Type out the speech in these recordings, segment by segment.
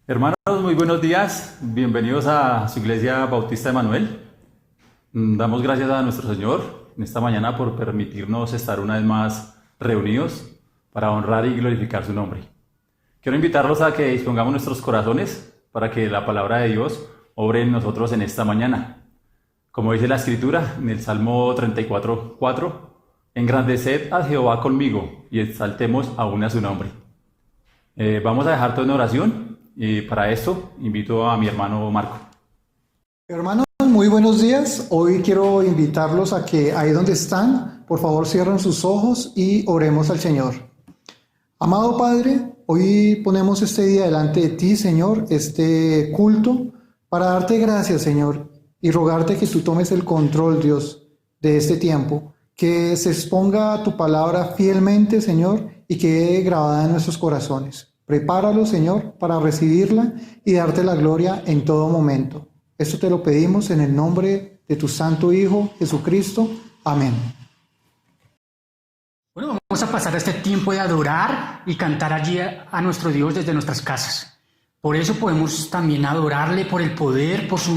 Hermanos, muy buenos días. Bienvenidos a su iglesia Bautista Emanuel. Damos gracias a nuestro Señor en esta mañana por permitirnos estar una vez más reunidos para honrar y glorificar su nombre. Quiero invitarlos a que dispongamos nuestros corazones para que la palabra de Dios obre en nosotros en esta mañana. Como dice la Escritura en el Salmo 34:4, engrandeced a Jehová conmigo y exaltemos aún a su nombre. Vamos a dejar todo en oración y para esto invito a mi hermano Marco. Hermanos, muy buenos días. Hoy quiero invitarlos a que ahí donde están, por favor cierren sus ojos y oremos al Señor. Amado Padre, hoy ponemos este día delante de ti, Señor, este culto, para darte gracias, Señor, y rogarte que tú tomes el control, Dios, de este tiempo, que se exponga tu palabra fielmente, Señor, y quede grabada en nuestros corazones. Prepáralo, Señor, para recibirla y darte la gloria en todo momento. Esto te lo pedimos en el nombre de tu Santo Hijo, Jesucristo. Amén. Bueno, vamos a pasar este tiempo de adorar y cantar allí a nuestro Dios desde nuestras casas. Por eso podemos también adorarle por el poder, por su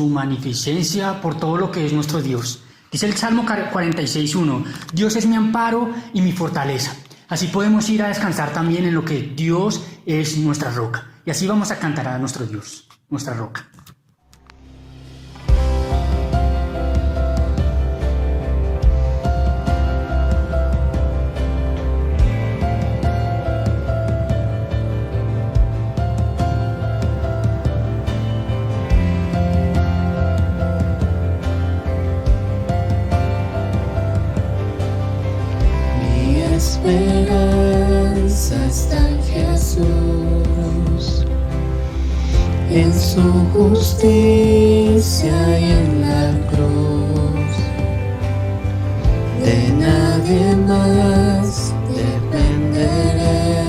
magnificencia, por todo lo que es nuestro Dios. Dice el Salmo 46:1, Dios es mi amparo y mi fortaleza. Así podemos ir a descansar también en lo que Dios es nuestra roca. Y así vamos a cantar a nuestro Dios, nuestra roca. Esperanza está en Jesús, en su justicia y en la cruz. De nadie más dependeré,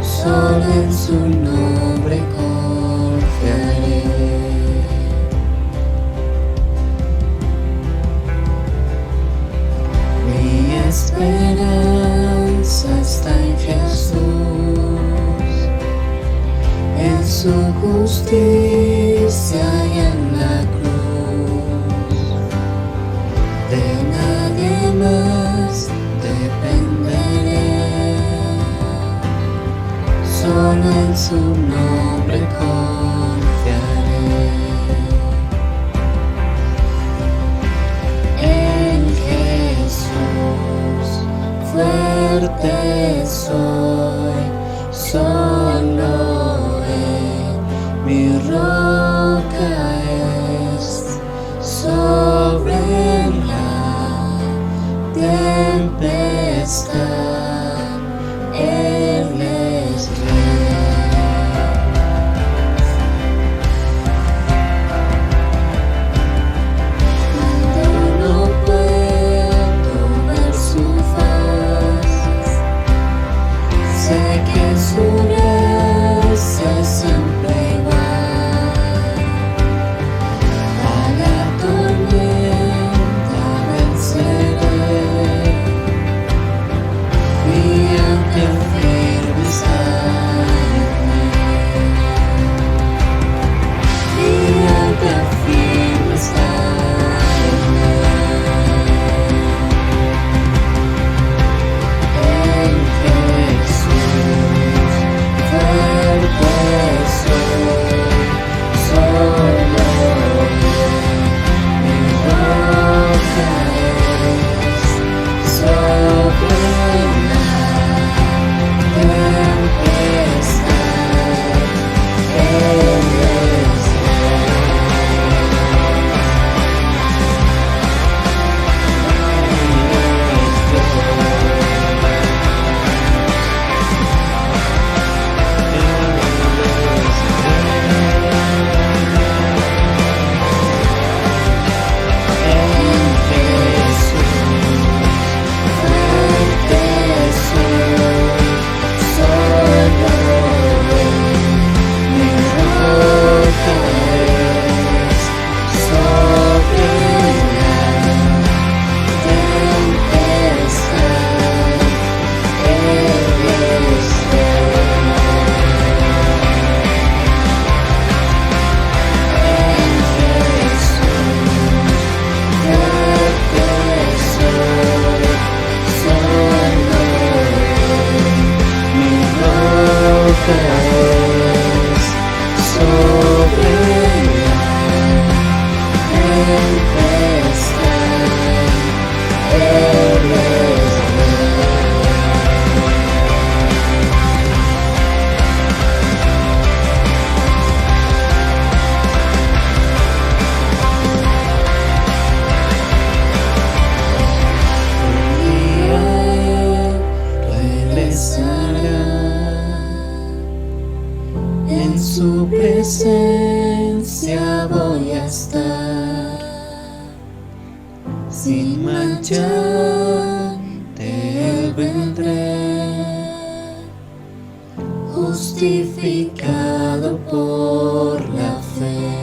solo en su nombre confiaré. Esperanza está en Jesús, en su justicia y en la cruz. De nadie más dependeré, solo en su nombre confiaré. Fuerte soy, solo Él, mi roca es, sobre la tempestad, Él es Rey. Cuando no puedo ver su faz, sé que su gracia es siempre igual. tu presencia voy a estar, sin mancha te vendré, justificado por la fe.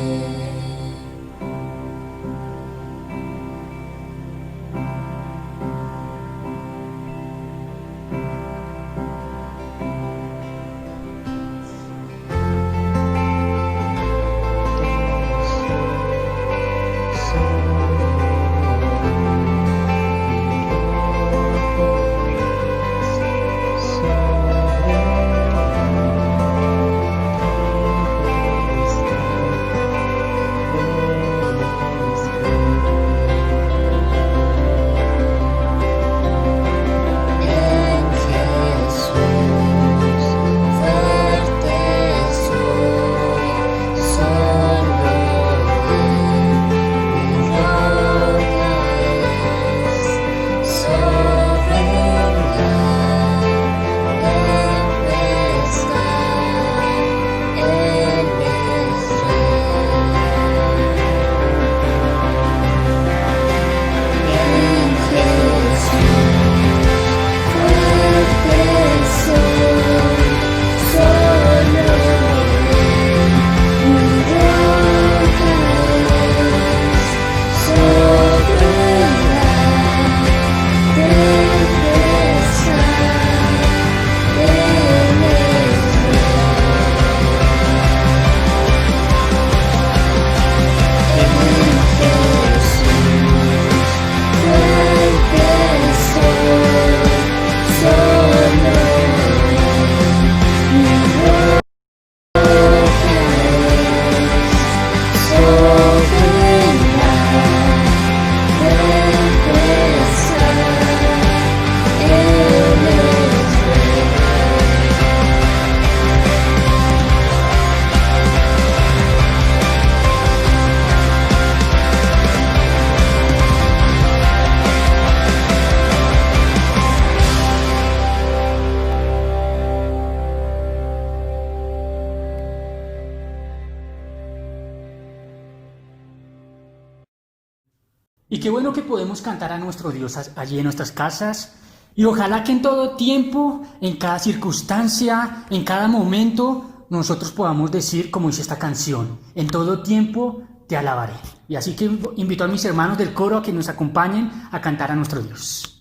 Y qué bueno que podemos cantar a nuestro Dios allí en nuestras casas. Y ojalá que en todo tiempo, en cada circunstancia, en cada momento, nosotros podamos decir, como dice esta canción, en todo tiempo te alabaré. Y así que invito a mis hermanos del coro a que nos acompañen a cantar a nuestro Dios.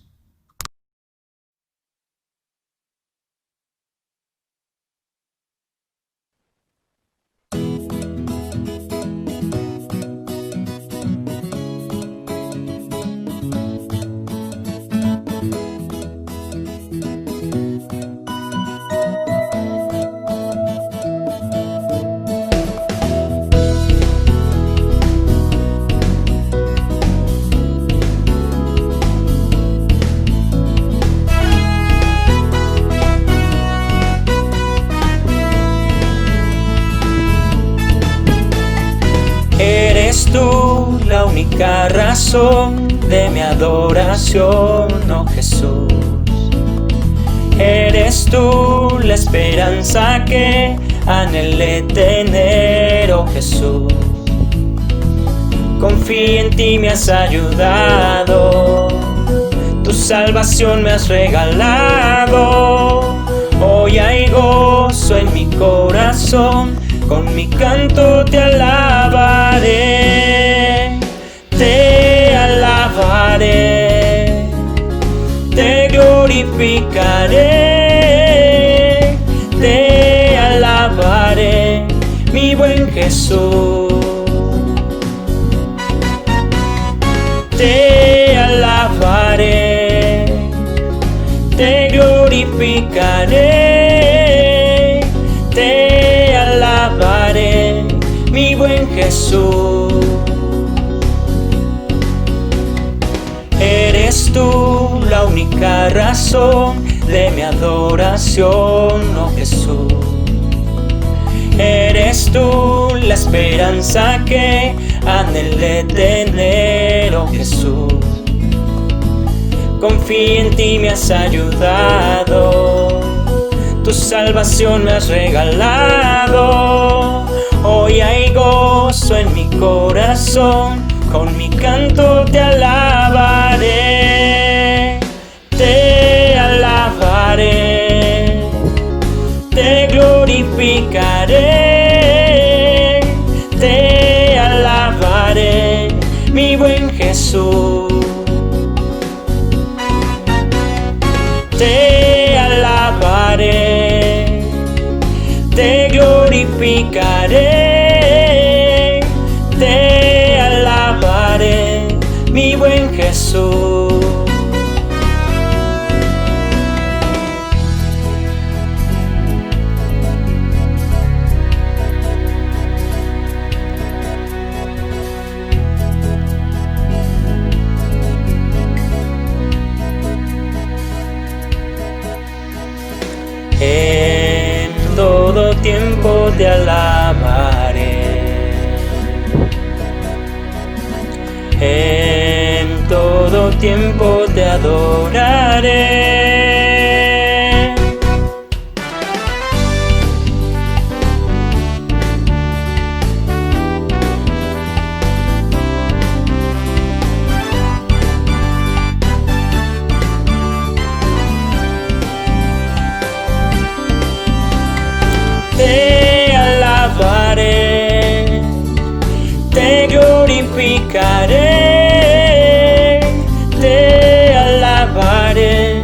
Eres tú la única razón de mi adoración, oh Jesús. Eres tú la esperanza que anhelé tener, oh Jesús. Confío en ti, me has ayudado, tu salvación me has regalado. Hoy hay gozo en mi corazón, con mi canto te alabaré, te glorificaré, te alabaré, mi buen Jesús. Te alabaré, te glorificaré, te alabaré, mi buen Jesús. Eres tú la única razón de mi adoración, oh Jesús. Eres tú la esperanza que anhelé tener, oh Jesús. Confío en ti, me has ayudado, tu tu salvación me has regalado. Hoy hay gozo en mi corazón, con mi canto te alabaré. Te alabaré, te glorificaré, te alabaré, mi buen Jesús. Te alabaré, te glorificaré, te alabaré, mi buen Jesús. En todo tiempo te alabaré, en todo tiempo te adoraré. Te alabaré, te glorificaré, te alabaré,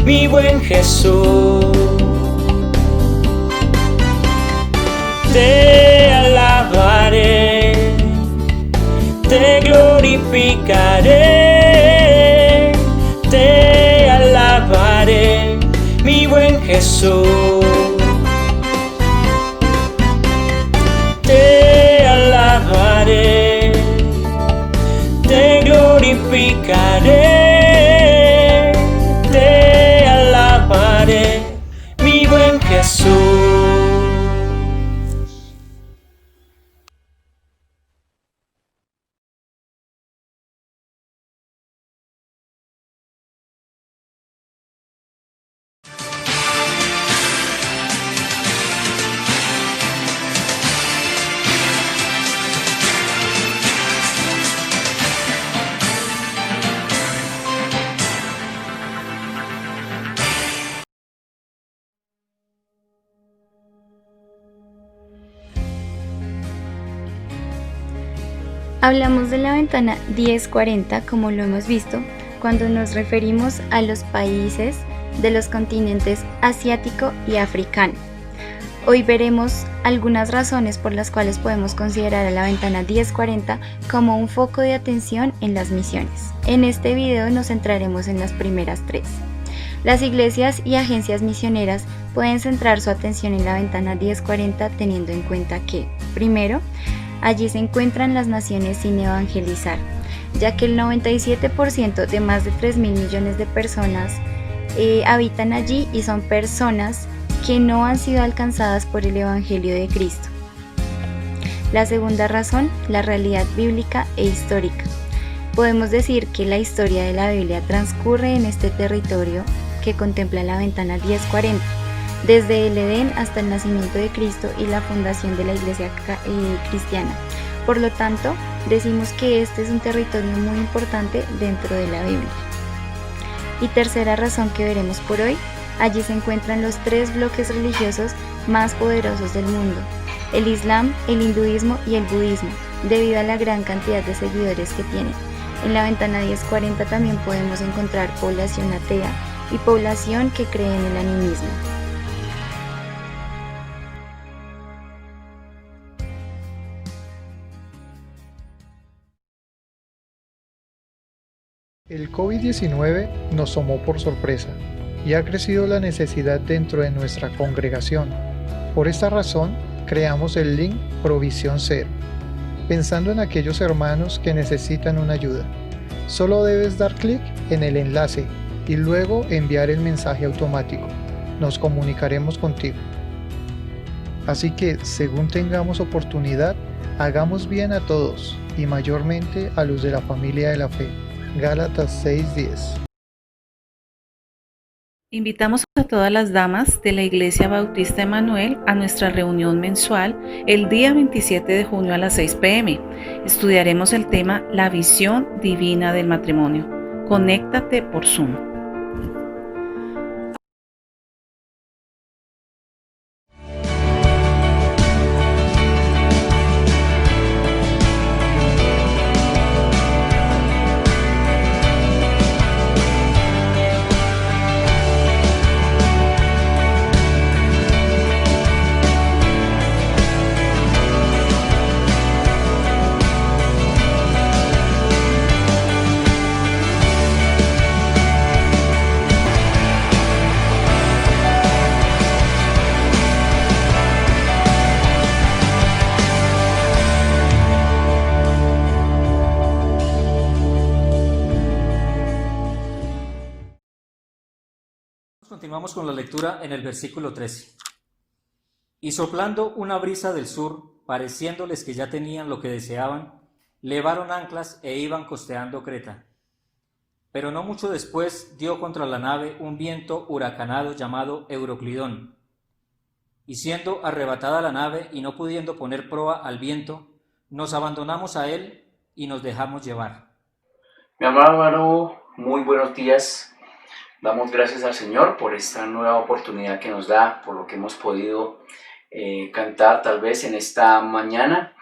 mi buen Jesús. Te alabaré, te glorificaré, te alabaré, mi buen Jesús. Te alabaré, te glorificaré, te alabaré, mi buen Jesús. Hablamos de la ventana 1040, como lo hemos visto, cuando nos referimos a los países de los continentes asiático y africano. Hoy veremos algunas razones por las cuales podemos considerar a la ventana 1040 como un foco de atención en las misiones. En este video nos centraremos en las primeras tres. Las iglesias y agencias misioneras pueden centrar su atención en la ventana 1040 teniendo en cuenta que, primero, allí se encuentran las naciones sin evangelizar, ya que el 97% de más de 3.000 millones de personas habitan allí y son personas que no han sido alcanzadas por el Evangelio de Cristo. La segunda razón, la realidad bíblica e histórica. Podemos decir que la historia de la Biblia transcurre en este territorio que contempla la ventana 1040, desde el Edén hasta el nacimiento de Cristo y la fundación de la iglesia cristiana. Por lo tanto, decimos que este es un territorio muy importante dentro de la Biblia. Y tercera razón que veremos por hoy, allí se encuentran los tres bloques religiosos más poderosos del mundo: el Islam, el hinduismo y el budismo, debido a la gran cantidad de seguidores que tienen. En la ventana 1040 también podemos encontrar población atea y población que cree en el animismo. El COVID-19 nos tomó por sorpresa y ha crecido la necesidad dentro de nuestra congregación. Por esta razón, creamos el link Provisión Cero, pensando en aquellos hermanos que necesitan una ayuda. Solo debes dar clic en el enlace y luego enviar el mensaje automático. Nos comunicaremos contigo. Así que, según tengamos oportunidad, hagamos bien a todos y mayormente a los de la familia de la fe. Gálatas 6:10. Invitamos a todas las damas de la Iglesia Bautista Emanuel a nuestra reunión mensual el día 27 de junio a las 6 p.m. Estudiaremos el tema La visión divina del matrimonio. Conéctate por Zoom. Continuamos con la lectura en el versículo 13. Y soplando una brisa del sur, pareciéndoles que ya tenían lo que deseaban, levaron anclas e iban costeando Creta. Pero no mucho después dio contra la nave un viento huracanado llamado Euroclidón. Y siendo arrebatada la nave y no pudiendo poner proa al viento, nos abandonamos a él y nos dejamos llevar. Mi amado hermano, muy buenos días. Damos gracias al Señor por esta nueva oportunidad que nos da, por lo que hemos podido cantar tal vez en esta mañana,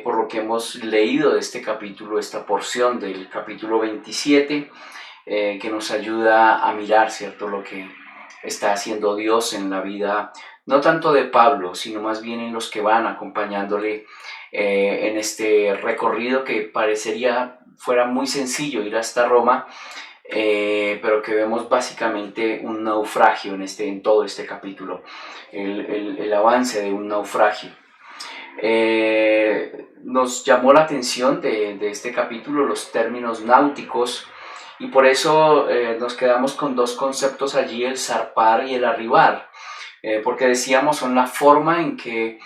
por lo que hemos leído de este capítulo, esta porción del capítulo 27, que nos ayuda a mirar, ¿cierto?, lo que está haciendo Dios en la vida, no tanto de Pablo, sino más bien en los que van acompañándole en este recorrido que parecería fuera muy sencillo ir hasta Roma, pero que vemos básicamente un naufragio en todo este capítulo, el avance de un naufragio. Nos llamó la atención de este capítulo los términos náuticos, y por eso nos quedamos con dos conceptos allí, el zarpar y el arribar, porque decíamos son la forma en que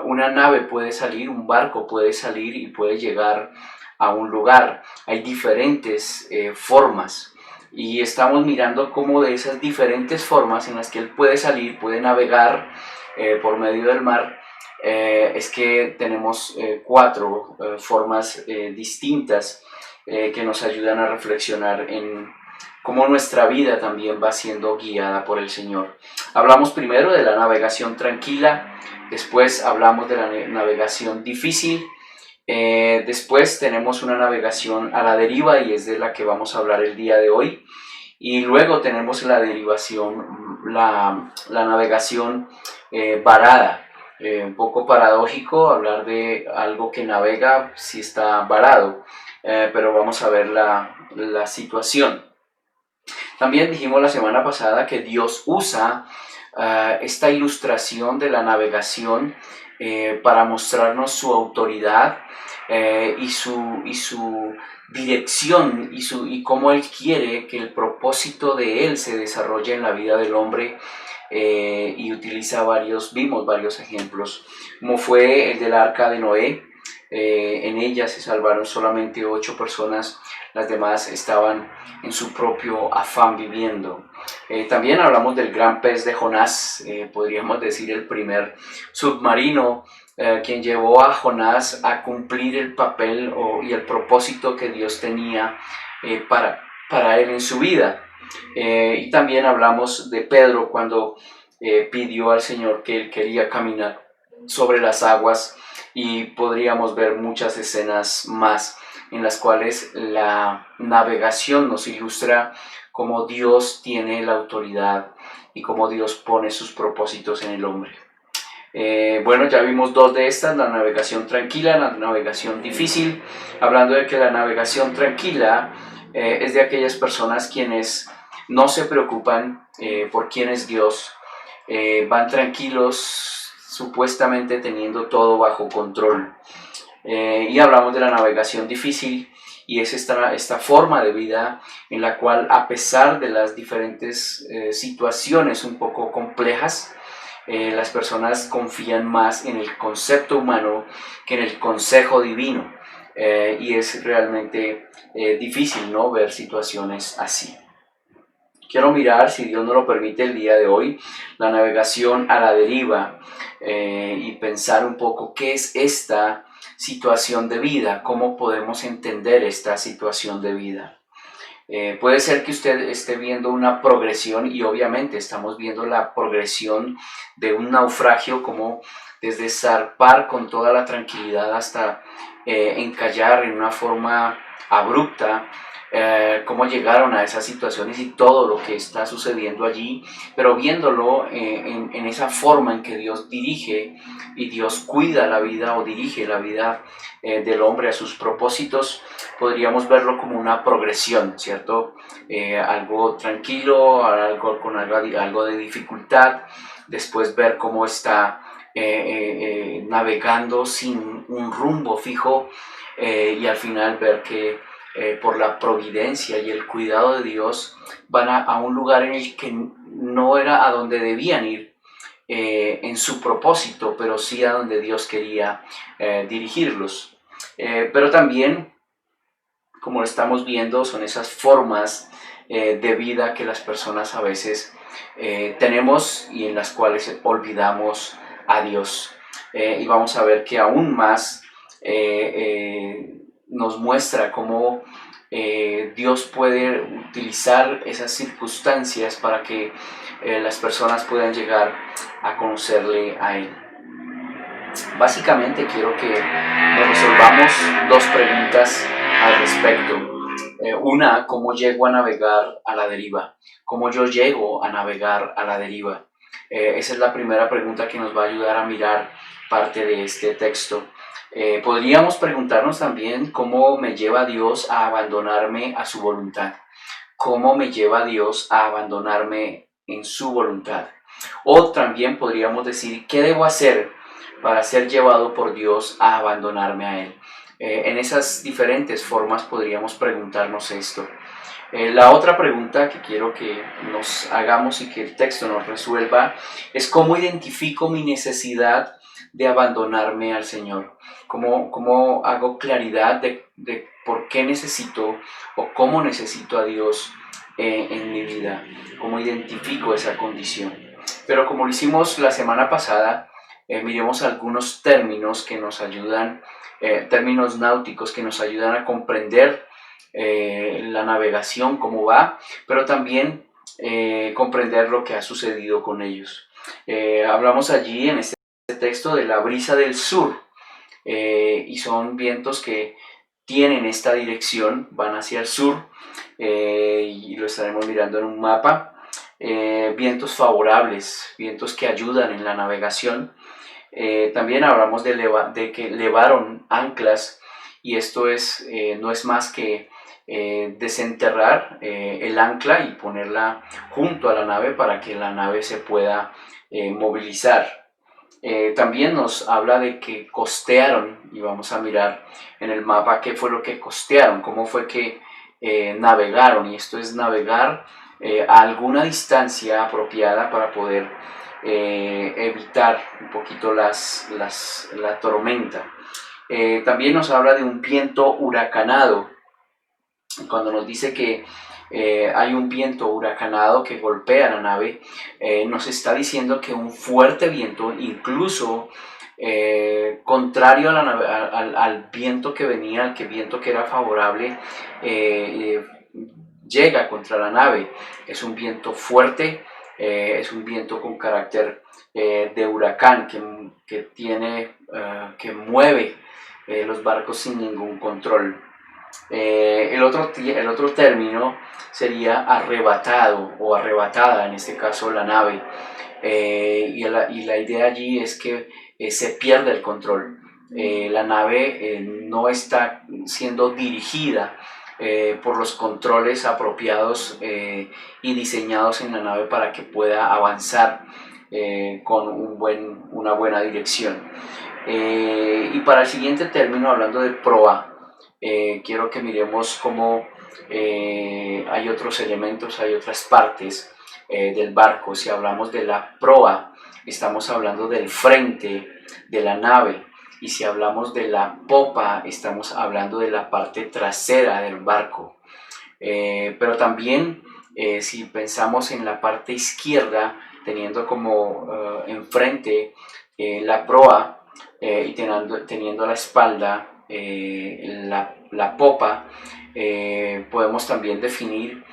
una nave puede salir, un barco puede salir y puede llegar a un lugar. Hay diferentes formas, y estamos mirando cómo de esas diferentes formas en las que él puede salir, puede navegar por medio del mar, es que tenemos cuatro formas distintas que nos ayudan a reflexionar en cómo nuestra vida también va siendo guiada por el Señor. Hablamos primero de la navegación tranquila, después hablamos de la navegación difícil, después tenemos una navegación a la deriva, y es de la que vamos a hablar el día de hoy, y luego tenemos la derivación, la navegación varada. Un poco paradójico hablar de algo que navega si está varado, pero vamos a ver la situación. También dijimos la semana pasada que Dios usa esta ilustración de la navegación para mostrarnos su autoridad y su dirección y cómo Él quiere que el propósito de Él se desarrolle en la vida del hombre, y utiliza vimos varios ejemplos, como fue el del arca de Noé. En ella se salvaron solamente 8 personas, las demás estaban en su propio afán viviendo. También hablamos del gran pez de Jonás, podríamos decir el primer submarino, quien llevó a Jonás a cumplir el papel y el propósito que Dios tenía para él en su vida. Y también hablamos de Pedro cuando pidió al Señor que él quería caminar sobre las aguas, y podríamos ver muchas escenas más en las cuales la navegación nos ilustra cómo Dios tiene la autoridad y cómo Dios pone sus propósitos en el hombre. Bueno, ya vimos dos de estas, la navegación tranquila, la navegación difícil, hablando de que la navegación tranquila es de aquellas personas quienes no se preocupan por quién es Dios, van tranquilos, supuestamente teniendo todo bajo control. Y hablamos de la navegación difícil, y es esta forma de vida en la cual, a pesar de las diferentes situaciones un poco complejas, las personas confían más en el concepto humano que en el consejo divino, y es realmente difícil, ¿no?, ver situaciones así. quiero mirar, si Dios nos lo permite el día de hoy, la navegación a la deriva y pensar un poco qué es esta situación de vida, cómo podemos entender esta situación de vida. Puede ser que usted esté viendo una progresión y obviamente estamos viendo la progresión de un naufragio, como desde zarpar con toda la tranquilidad hasta encallar en una forma abrupta, cómo llegaron a esas situaciones y todo lo que está sucediendo allí, pero viéndolo en esa forma en que Dios dirige y Dios cuida la vida o dirige la vida del hombre a sus propósitos, podríamos verlo como una progresión, ¿cierto? Algo tranquilo, algo con algo de dificultad, después ver cómo está navegando sin un rumbo fijo y al final ver que por la providencia y el cuidado de Dios van a un lugar en el que no era a donde debían ir en su propósito, pero sí a donde Dios quería dirigirlos. Pero también, como lo estamos viendo, son esas formas de vida que las personas a veces tenemos y en las cuales olvidamos a Dios. Y vamos a ver que aún más nos muestra cómo Dios puede utilizar esas circunstancias para que las personas puedan llegar a conocerle a Él. Básicamente quiero que nos resolvamos dos preguntas al respecto. Una, ¿cómo llego a navegar a la deriva? ¿Cómo yo llego a navegar a la deriva? Esa es la primera pregunta que nos va a ayudar a mirar parte de este texto. Podríamos preguntarnos también cómo me lleva Dios a abandonarme a su voluntad. ¿Cómo me lleva Dios a abandonarme en su voluntad? O también podríamos decir, ¿qué debo hacer para ser llevado por Dios a abandonarme a Él? En esas diferentes formas podríamos preguntarnos esto. La otra pregunta que quiero que nos hagamos y que el texto nos resuelva es cómo identifico mi necesidad de abandonarme al Señor. ¿Cómo hago claridad de por qué necesito o cómo necesito a Dios en mi vida? ¿Cómo identifico esa condición? Pero como lo hicimos la semana pasada, miremos algunos términos que nos ayudan, términos náuticos que nos ayudan a comprender la navegación, cómo va, pero también comprender lo que ha sucedido con ellos. Hablamos allí en este texto de la brisa del sur y son vientos que tienen esta dirección, van hacia el sur y lo estaremos mirando en un mapa. Vientos favorables, vientos que ayudan en la navegación. También hablamos de que levaron anclas y esto no es más que desenterrar el ancla y ponerla junto a la nave para que la nave se pueda movilizar. También nos habla de que costearon y vamos a mirar en el mapa qué fue lo que costearon, cómo fue que navegaron, y esto es navegar a alguna distancia apropiada para poder evitar un poquito la tormenta. También nos habla de un viento huracanado. Cuando nos dice que hay un viento huracanado que golpea la nave, nos está diciendo que un fuerte viento, incluso contrario a la nave, al viento que venía, al viento que era favorable, llega contra la nave. Es un viento fuerte, es un viento con carácter de huracán que mueve los barcos sin ningún control. El otro término sería arrebatado o arrebatada, en este caso la nave, y la idea allí es que se pierde el control. La nave no está siendo dirigida por los controles apropiados y diseñados en la nave para que pueda avanzar con una buena dirección. Y para el siguiente término, hablando de proa, quiero que miremos cómo hay otros elementos, hay otras partes del barco. Si hablamos de la proa, estamos hablando del frente de la nave, y si hablamos de la popa, estamos hablando de la parte trasera del barco. Pero también Si pensamos en la parte izquierda, teniendo como enfrente la proa y teniendo a la espalda la popa, podemos también definir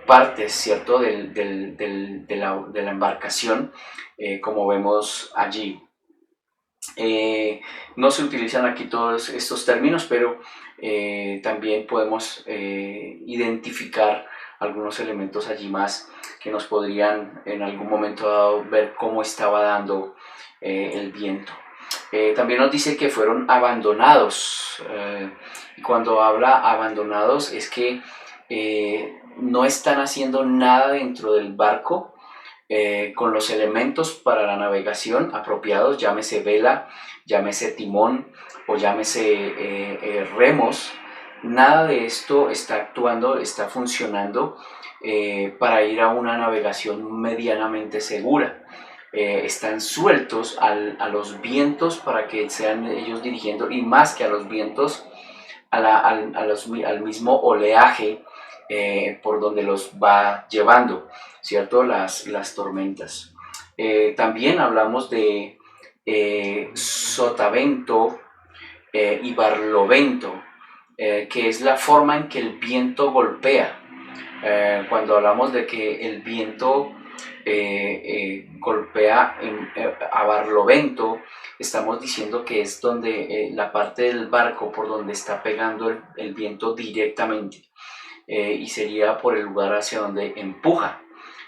partes, ¿cierto?, de la embarcación, como vemos allí. No se utilizan aquí todos estos términos, pero también podemos identificar algunos elementos allí más que nos podrían en algún momento dado ver cómo estaba dando el viento. También nos dice que fueron abandonados, y cuando habla abandonados es que no están haciendo nada dentro del barco con los elementos para la navegación apropiados, llámese vela, llámese timón o llámese remos. Nada de esto está actuando, está funcionando para ir a una navegación medianamente segura. Están sueltos a los vientos para que sean ellos dirigiendo, y más que a los vientos, al mismo oleaje por donde los va llevando, ¿cierto? Las tormentas. También hablamos de sotavento y barlovento, que es la forma en que el viento golpea. Cuando hablamos de que el viento golpea a barlovento, estamos diciendo que es donde la parte del barco por donde está pegando el viento directamente, y sería por el lugar hacia donde empuja,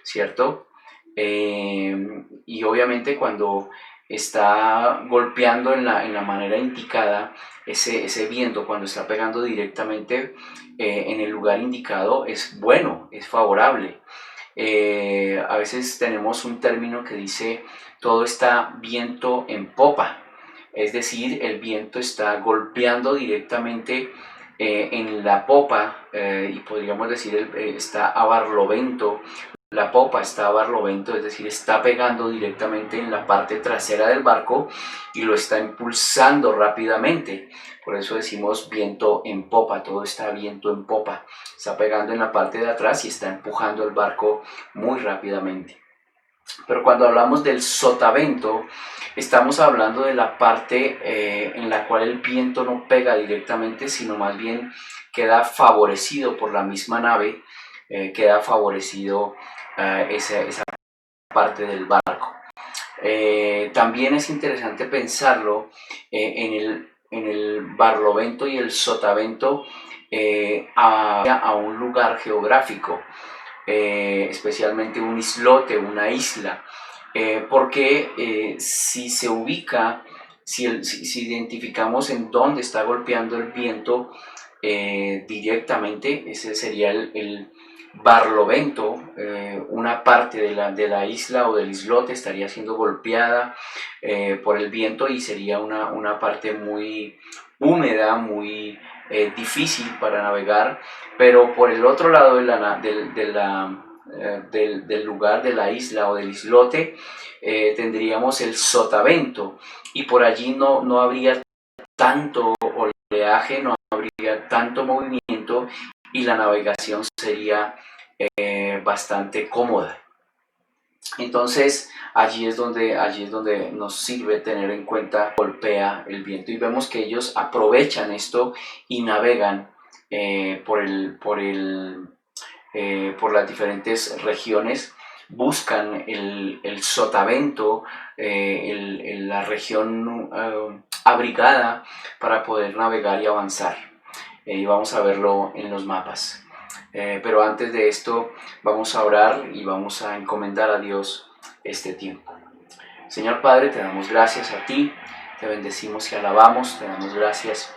¿cierto? Y obviamente cuando está golpeando en la manera indicada, ese viento cuando está pegando directamente en el lugar indicado es bueno, es favorable. A veces tenemos un término que dice todo está viento en popa, es decir, el viento está golpeando directamente en la popa, y podríamos decir está a barlovento. La popa está a barlovento, es decir, está pegando directamente en la parte trasera del barco y lo está impulsando rápidamente. Por eso decimos viento en popa, todo está viento en popa. Está pegando en la parte de atrás y está empujando el barco muy rápidamente. Pero cuando hablamos del sotavento, estamos hablando de la parte en la cual el viento no pega directamente, sino más bien queda favorecido por la misma nave, queda favorecido esa parte del barco. También es interesante pensarlo en el barlovento y el sotavento a un lugar geográfico, especialmente un islote, una isla, porque si se ubica, si identificamos en dónde está golpeando el viento directamente, ese sería el barlovento. Una parte de la isla o del islote estaría siendo golpeada por el viento y sería una parte muy húmeda, muy difícil para navegar. Pero por el otro lado del lugar de la isla o del islote tendríamos el sotavento, y por allí no habría tanto oleaje, no habría tanto movimiento y la navegación sería bastante cómoda. Entonces allí es donde nos sirve tener en cuenta golpea el viento, y vemos que ellos aprovechan esto y navegan por las diferentes regiones, buscan el sotavento, la región abrigada para poder navegar y avanzar. Y vamos a verlo en los mapas. Pero antes de esto vamos a orar y vamos a encomendar a Dios este tiempo. Señor Padre, te damos gracias a ti, te bendecimos y alabamos, te damos gracias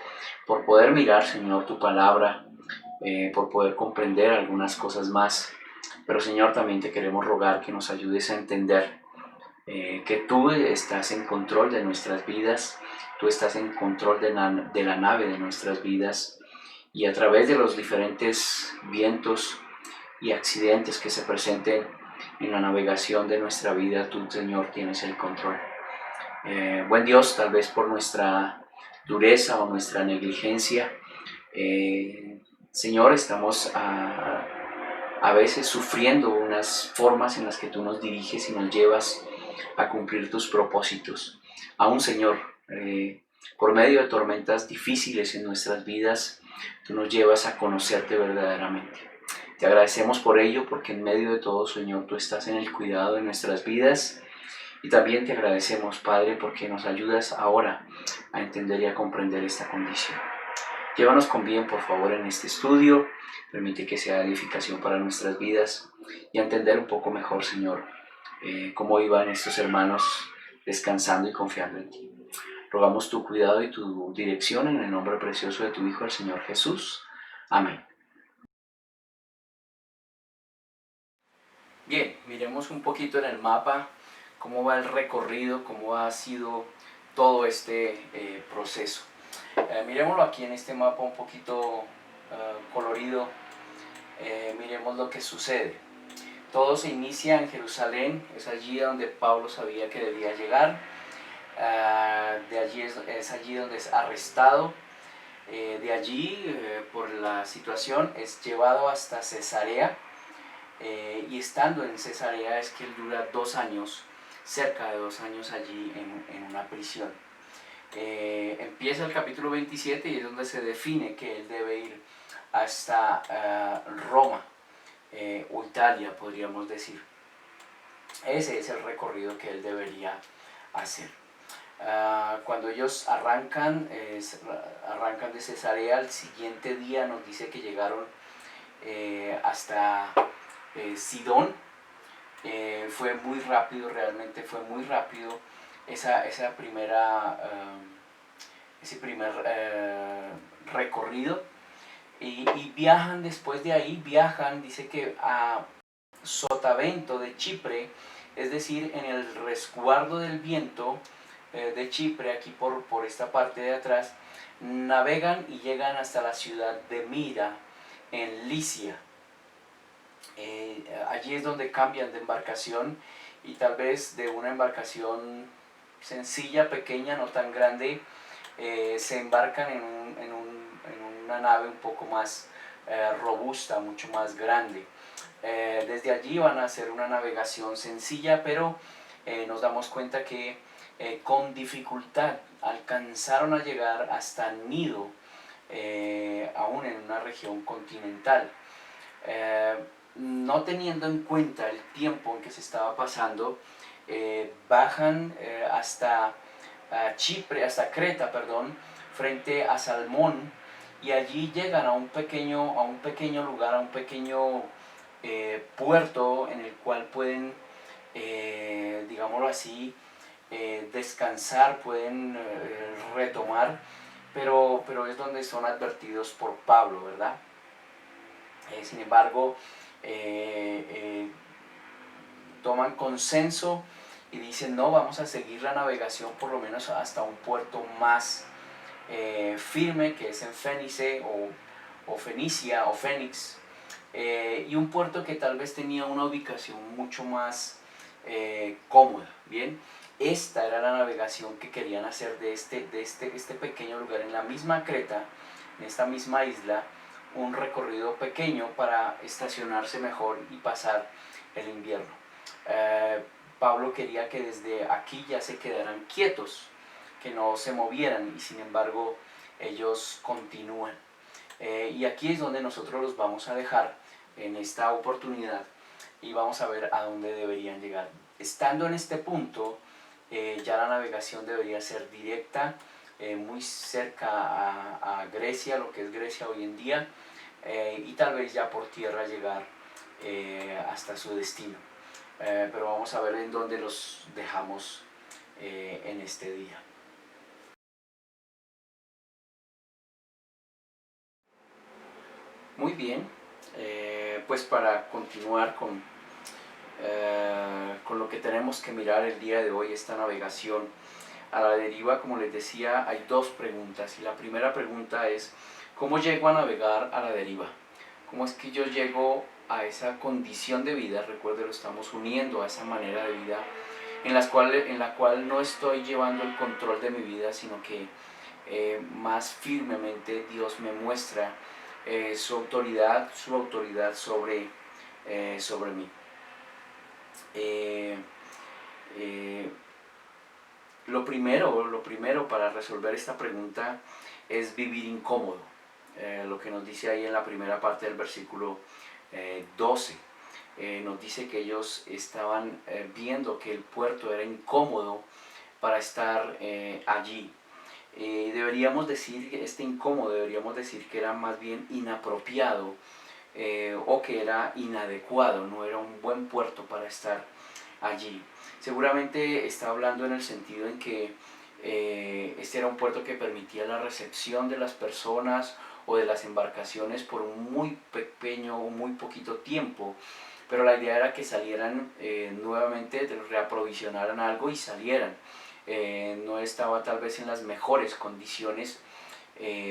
por poder mirar, Señor, tu palabra, por poder comprender algunas cosas más. Pero Señor, también te queremos rogar que nos ayudes a entender que tú estás en control de nuestras vidas, tú estás en control de la nave de nuestras vidas, y a través de los diferentes vientos y accidentes que se presenten en la navegación de nuestra vida, tú, Señor, tienes el control. Buen Dios, tal vez por nuestra dureza o nuestra negligencia, Señor, estamos a veces sufriendo unas formas en las que tú nos diriges y nos llevas a cumplir tus propósitos. Aún, Señor, por medio de tormentas difíciles en nuestras vidas, tú nos llevas a conocerte verdaderamente. Te agradecemos por ello, porque en medio de todo, Señor, tú estás en el cuidado de nuestras vidas. Y también te agradecemos, Padre, porque nos ayudas ahora a entender y a comprender esta condición. Llévanos con bien, por favor, en este estudio. Permite que sea edificación para nuestras vidas y a entender un poco mejor, Señor, cómo iban estos hermanos descansando y confiando en ti. Rogamos tu cuidado y tu dirección en el nombre precioso de tu Hijo, el Señor Jesús. Amén. Bien, miremos un poquito en el mapa cómo va el recorrido, cómo ha sido todo este proceso. Miremoslo aquí en este mapa un poquito colorido. Miremos lo que sucede. Todo se inicia en Jerusalén, es allí donde Pablo sabía que debía llegar. De allí es allí donde es arrestado. De allí, por la situación, es llevado hasta Cesarea. Y estando en Cesarea es que él dura 2 años, cerca de 2 años allí en una prisión. Empieza el capítulo 27 y es donde se define que él debe ir hasta Roma o Italia, podríamos decir. Ese es el recorrido que él debería hacer. Cuando ellos arrancan de Cesarea, al siguiente día nos dice que llegaron hasta Sidón. Fue muy rápido, realmente fue muy rápido ese primer recorrido, y viajan después de ahí, dice que a Sotavento de Chipre, es decir, en el resguardo del viento de Chipre, aquí por esta parte de atrás, navegan y llegan hasta la ciudad de Mira, en Licia. Allí es donde cambian de embarcación, y tal vez de una embarcación sencilla, pequeña, no tan grande, se embarcan en una nave un poco más robusta, mucho más grande. Desde allí van a hacer una navegación sencilla, pero nos damos cuenta que con dificultad alcanzaron a llegar hasta Gnido, aún en una región continental. No teniendo en cuenta el tiempo en que se estaba pasando, bajan hasta Creta, frente a Salmón, y allí llegan a un pequeño lugar, a un pequeño puerto en el cual pueden, digámoslo así, descansar, pueden retomar, pero es donde son advertidos por Pablo, ¿verdad? Sin embargo, toman consenso y dicen: no, vamos a seguir la navegación por lo menos hasta un puerto más firme, que es en Fénice o Fenicia o Fénix, y un puerto que tal vez tenía una ubicación mucho más cómoda. Bien, esta era la navegación que querían hacer de este pequeño lugar en la misma Creta, en esta misma isla, un recorrido pequeño para estacionarse mejor y pasar el invierno. Pablo quería que desde aquí ya se quedaran quietos, que no se movieran, y sin embargo ellos continúan. Y aquí es donde nosotros los vamos a dejar en esta oportunidad y vamos a ver a dónde deberían llegar. Estando en este punto, ya la navegación debería ser directa, muy cerca a Grecia, lo que es Grecia hoy en día, y tal vez ya por tierra llegar hasta su destino. Pero vamos a ver en dónde los dejamos en este día. Muy bien, pues para continuar con lo que tenemos que mirar el día de hoy, esta navegación a la deriva, como les decía, hay 2 preguntas. Y la primera pregunta es: ¿cómo llego a navegar a la deriva? ¿Cómo es que yo llego a esa condición de vida? Recuerde, lo estamos uniendo a esa manera de vida en la cual no estoy llevando el control de mi vida, sino que más firmemente Dios me muestra su autoridad sobre sobre mí. Lo primero para resolver esta pregunta es vivir incómodo. Lo que nos dice ahí en la primera parte del versículo 12. Nos dice que ellos estaban viendo que el puerto era incómodo para estar allí. Deberíamos decir que deberíamos decir que era más bien inapropiado o que era inadecuado, no era un buen puerto para estar allí. Seguramente está hablando en el sentido en que este era un puerto que permitía la recepción de las personas o de las embarcaciones por un muy pequeño o muy poquito tiempo, pero la idea era que salieran nuevamente, reaprovisionaran algo y salieran. No estaba tal vez en las mejores condiciones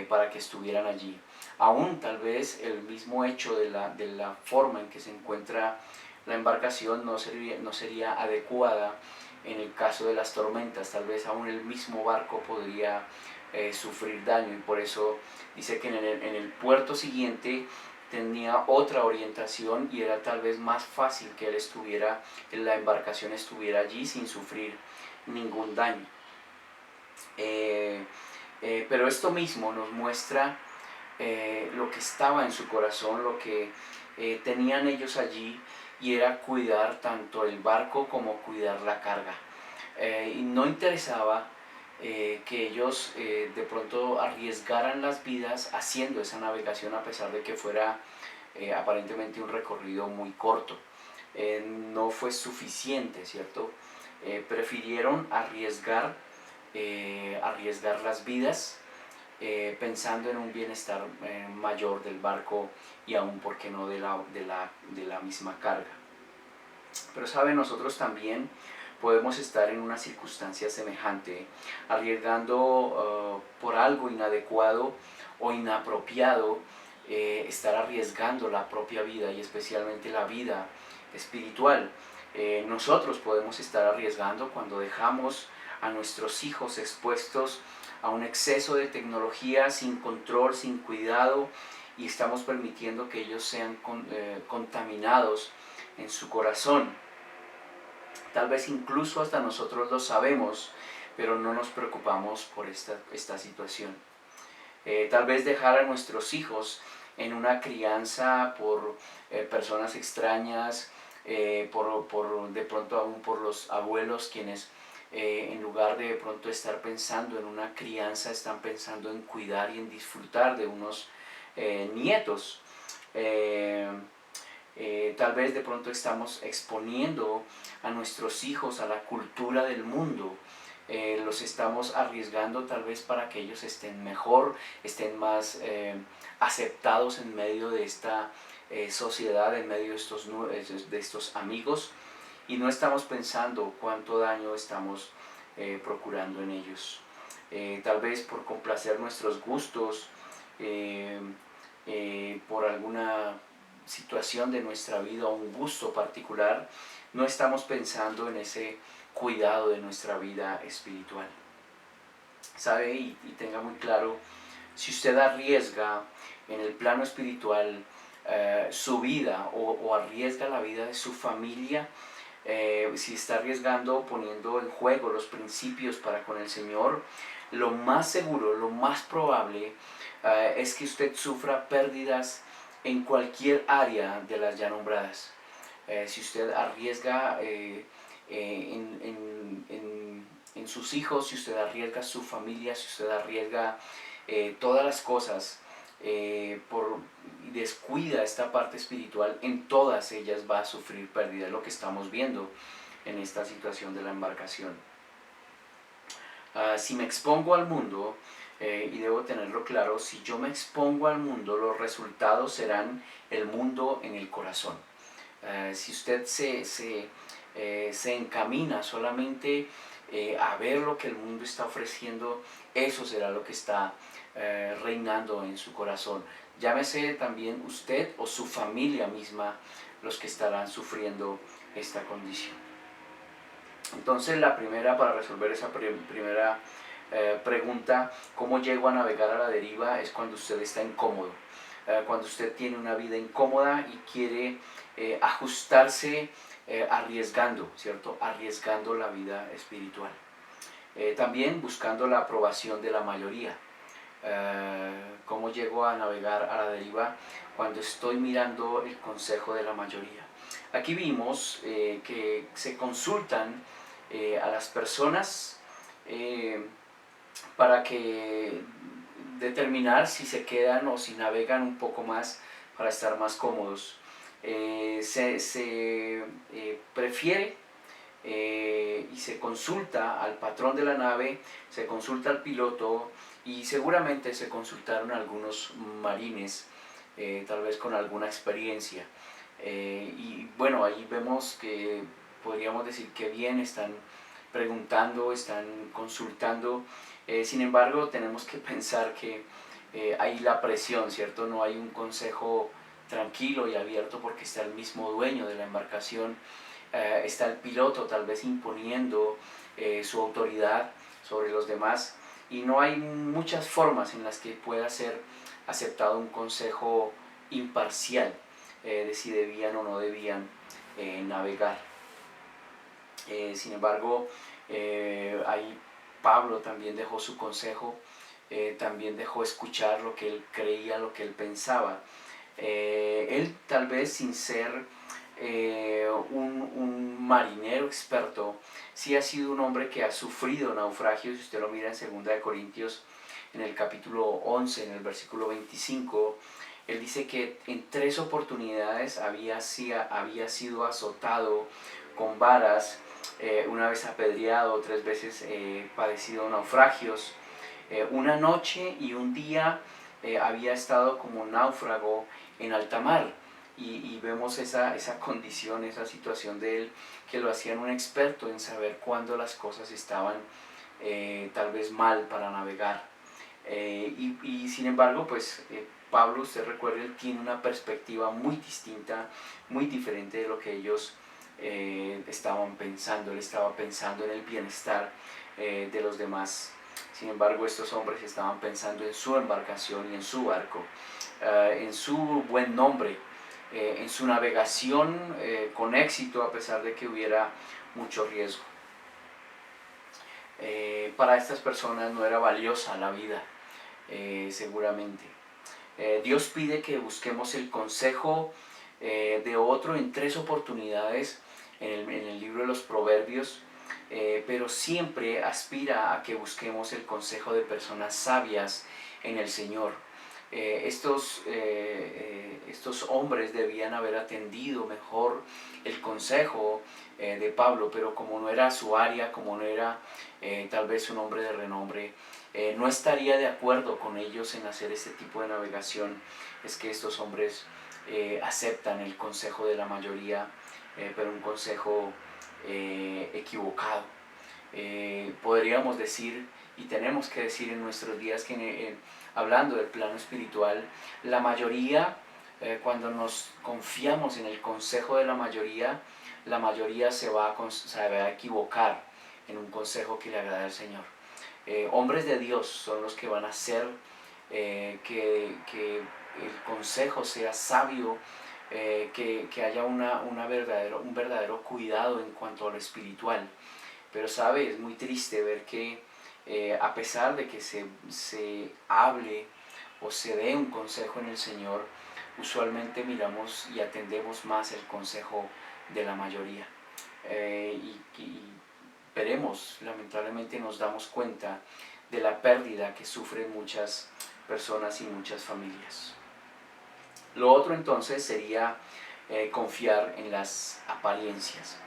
para que estuvieran allí. Aún tal vez el mismo hecho de la forma en que se encuentra la embarcación no sería adecuada en el caso de las tormentas. Tal vez aún el mismo barco podría sufrir daño, y por eso dice que en el puerto siguiente tenía otra orientación y era tal vez más fácil que la embarcación estuviera allí sin sufrir ningún daño. Pero esto mismo nos muestra lo que estaba en su corazón, lo que tenían ellos allí, y era cuidar tanto el barco como cuidar la carga. Y no interesaba que ellos de pronto arriesgaran las vidas haciendo esa navegación, a pesar de que fuera aparentemente un recorrido muy corto. No fue suficiente, ¿cierto? Prefirieron arriesgar las vidas pensando en un bienestar mayor del barco y aún, ¿por qué no, de la misma carga? Pero saben, nosotros también podemos estar en una circunstancia semejante, arriesgando por algo inadecuado o inapropiado, estar arriesgando la propia vida y especialmente la vida espiritual. Nosotros podemos estar arriesgando cuando dejamos a nuestros hijos expuestos a un exceso de tecnología sin control, sin cuidado, y estamos permitiendo que ellos sean contaminados en su corazón. Tal vez incluso hasta nosotros lo sabemos, pero no nos preocupamos por esta situación. Tal vez dejar a nuestros hijos en una crianza por personas extrañas, de pronto aún por los abuelos, quienes en lugar de pronto estar pensando en una crianza, están pensando en cuidar y en disfrutar de unos nietos. Tal vez de pronto estamos exponiendo a nuestros hijos a la cultura del mundo. Los estamos arriesgando tal vez para que ellos estén mejor, estén más aceptados en medio de esta sociedad, en medio de estos amigos, y no estamos pensando cuánto daño estamos procurando en ellos. Tal vez por complacer nuestros gustos, por alguna situación de nuestra vida o un gusto particular, no estamos pensando en ese cuidado de nuestra vida espiritual. ¿Sabe? Y tenga muy claro, si usted arriesga en el plano espiritual su vida o arriesga la vida de su familia, si está arriesgando, poniendo en juego los principios para con el Señor, lo más seguro, lo más probable es que usted sufra pérdidas en cualquier área de las ya nombradas. Si usted arriesga en sus hijos, si usted arriesga su familia, si usted arriesga todas las cosas y descuida esta parte espiritual, en todas ellas va a sufrir pérdida. Es lo que estamos viendo en esta situación de la embarcación. Si me expongo al mundo, y debo tenerlo claro, si yo me expongo al mundo, los resultados serán el mundo en el corazón. Si usted se encamina solamente a ver lo que el mundo está ofreciendo, eso será lo que está reinando en su corazón. Llámese también usted o su familia misma los que estarán sufriendo esta condición. Entonces, para resolver esa primera pregunta, ¿cómo llego a navegar a la deriva? Es cuando usted está incómodo, cuando usted tiene una vida incómoda y quiere ajustarse arriesgando, ¿cierto? Arriesgando la vida espiritual. También buscando la aprobación de la mayoría. ¿Cómo llego a navegar a la deriva? Cuando estoy mirando el consejo de la mayoría. Aquí vimos que se consultan a las personas para que determinar si se quedan o si navegan un poco más para estar más cómodos. Se prefiere y se consulta al patrón de la nave, se consulta al piloto y seguramente se consultaron algunos marines, tal vez con alguna experiencia. Y bueno, ahí vemos que podríamos decir que bien están preguntando, están consultando. Sin embargo, tenemos que pensar que hay la presión, ¿cierto? No hay un consejo tranquilo y abierto porque está el mismo dueño de la embarcación, está el piloto tal vez imponiendo su autoridad sobre los demás, y no hay muchas formas en las que pueda ser aceptado un consejo imparcial de si debían o no debían navegar. Sin embargo, ahí Pablo también dejó su consejo, también dejó escuchar lo que él creía, lo que él pensaba. Él tal vez sin ser un marinero experto, sí ha sido un hombre que ha sufrido naufragios. Si usted lo mira en 2 Corintios, en el capítulo 11, en el versículo 25, él dice que en 3 oportunidades había sido azotado con varas, una vez apedreado, 3 veces padecido naufragios, una noche y un día había estado como náufrago en alta mar. Y vemos esa condición, esa situación de él, que lo hacían un experto en saber cuándo las cosas estaban tal vez mal para navegar. Y sin embargo, pues Pablo, usted recuerda, él tiene una perspectiva muy distinta, muy diferente de lo que ellos estaban pensando. Él estaba pensando en el bienestar de los demás. Sin embargo, estos hombres estaban pensando en su embarcación y en su barco, en su buen nombre, en su navegación con éxito, a pesar de que hubiera mucho riesgo. Para estas personas no era valiosa la vida, seguramente. Dios pide que busquemos el consejo de otro en 3 oportunidades en el libro de los Proverbios, pero siempre aspira a que busquemos el consejo de personas sabias en el Señor. Estos hombres debían haber atendido mejor el consejo de Pablo, pero como no era su área, como no era tal vez un hombre de renombre, no estaría de acuerdo con ellos en hacer este tipo de navegación. Es que estos hombres aceptan el consejo de la mayoría, pero un consejo equivocado. Podríamos decir, y tenemos que decir en nuestros días, que hablando del plano espiritual, la mayoría, cuando nos confiamos en el consejo de la mayoría se va a equivocar en un consejo que le agrada al Señor. Hombres de Dios son los que van a hacer que el consejo sea sabio, que haya un verdadero cuidado en cuanto a lo espiritual. Pero sabe, es muy triste ver que a pesar de que se hable o se dé un consejo en el Señor, usualmente miramos y atendemos más el consejo de la mayoría. Y veremos, lamentablemente nos damos cuenta de la pérdida que sufren muchas personas y muchas familias. Lo otro entonces sería confiar en las apariencias.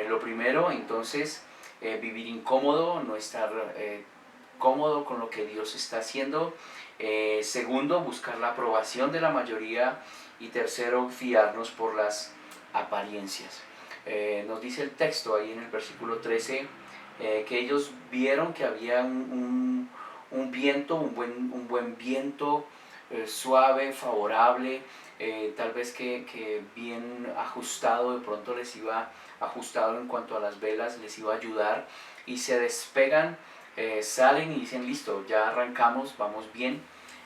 Lo primero entonces, vivir incómodo, no estar cómodo con lo que Dios está haciendo. Segundo, buscar la aprobación de la mayoría. Y tercero, fiarnos por las apariencias. Nos dice el texto ahí en el versículo 13 que ellos vieron que había un viento, un buen viento suave, favorable, tal vez que bien ajustado, de pronto les iba ajustado en cuanto a las velas, les iba a ayudar, y se despegan, salen y dicen listo, ya arrancamos, vamos bien.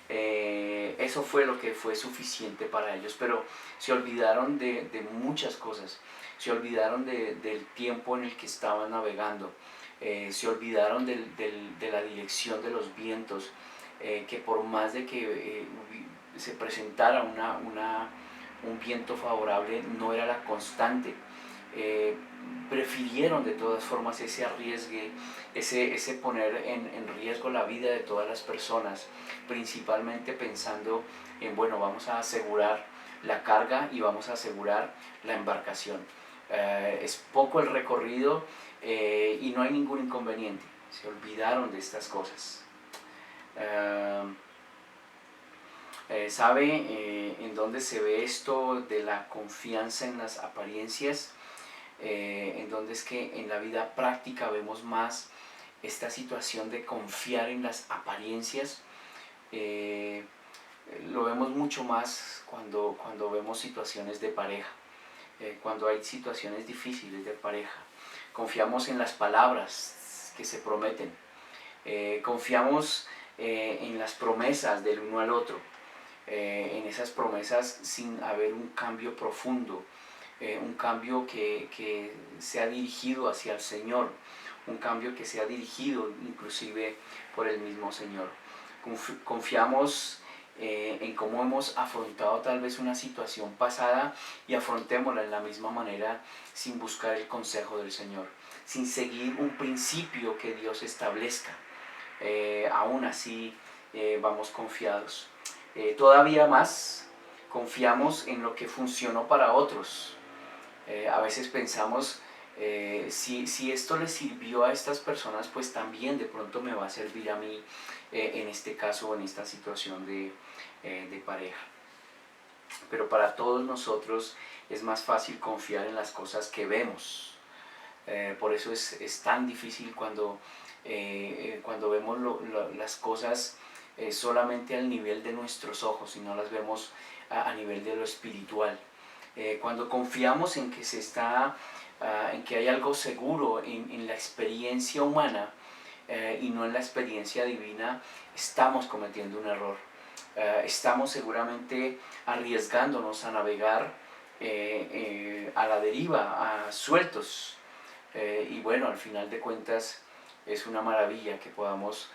Eso fue lo que fue suficiente para ellos, pero se olvidaron de muchas cosas. Se olvidaron del tiempo en el que estaban navegando, se olvidaron de la dirección de los vientos, que por más de que se presentara un viento favorable, no era la constante. Prefirieron de todas formas ese arriesgue, ese poner en riesgo la vida de todas las personas, principalmente pensando en, bueno, vamos a asegurar la carga y vamos a asegurar la embarcación. Es poco el recorrido y no hay ningún inconveniente. Se olvidaron de estas cosas. ¿Sabe en dónde se ve esto de la confianza en las apariencias? En donde es que en la vida práctica vemos más esta situación de confiar en las apariencias. Lo vemos mucho más cuando vemos situaciones de pareja, cuando hay situaciones difíciles de pareja. Confiamos en las palabras que se prometen, confiamos en las promesas del uno al otro, en esas promesas sin haber un cambio profundo, un cambio que sea dirigido hacia el Señor, un cambio que sea dirigido inclusive por el mismo Señor. Confiamos en cómo hemos afrontado tal vez una situación pasada y afrontémosla en la misma manera sin buscar el consejo del Señor, sin seguir un principio que Dios establezca. Aún así vamos confiados. Todavía más confiamos en lo que funcionó para otros. A veces pensamos, si esto le sirvió a estas personas, pues también de pronto me va a servir a mí, en este caso, en esta situación de pareja. Pero para todos nosotros es más fácil confiar en las cosas que vemos. Por eso es tan difícil cuando vemos las cosas solamente al nivel de nuestros ojos y no las vemos a nivel de lo espiritual. Cuando confiamos en en que hay algo seguro en la experiencia humana y no en la experiencia divina, estamos cometiendo un error. Estamos seguramente arriesgándonos a navegar a la deriva, sueltos. Y bueno, al final de cuentas es una maravilla que podamos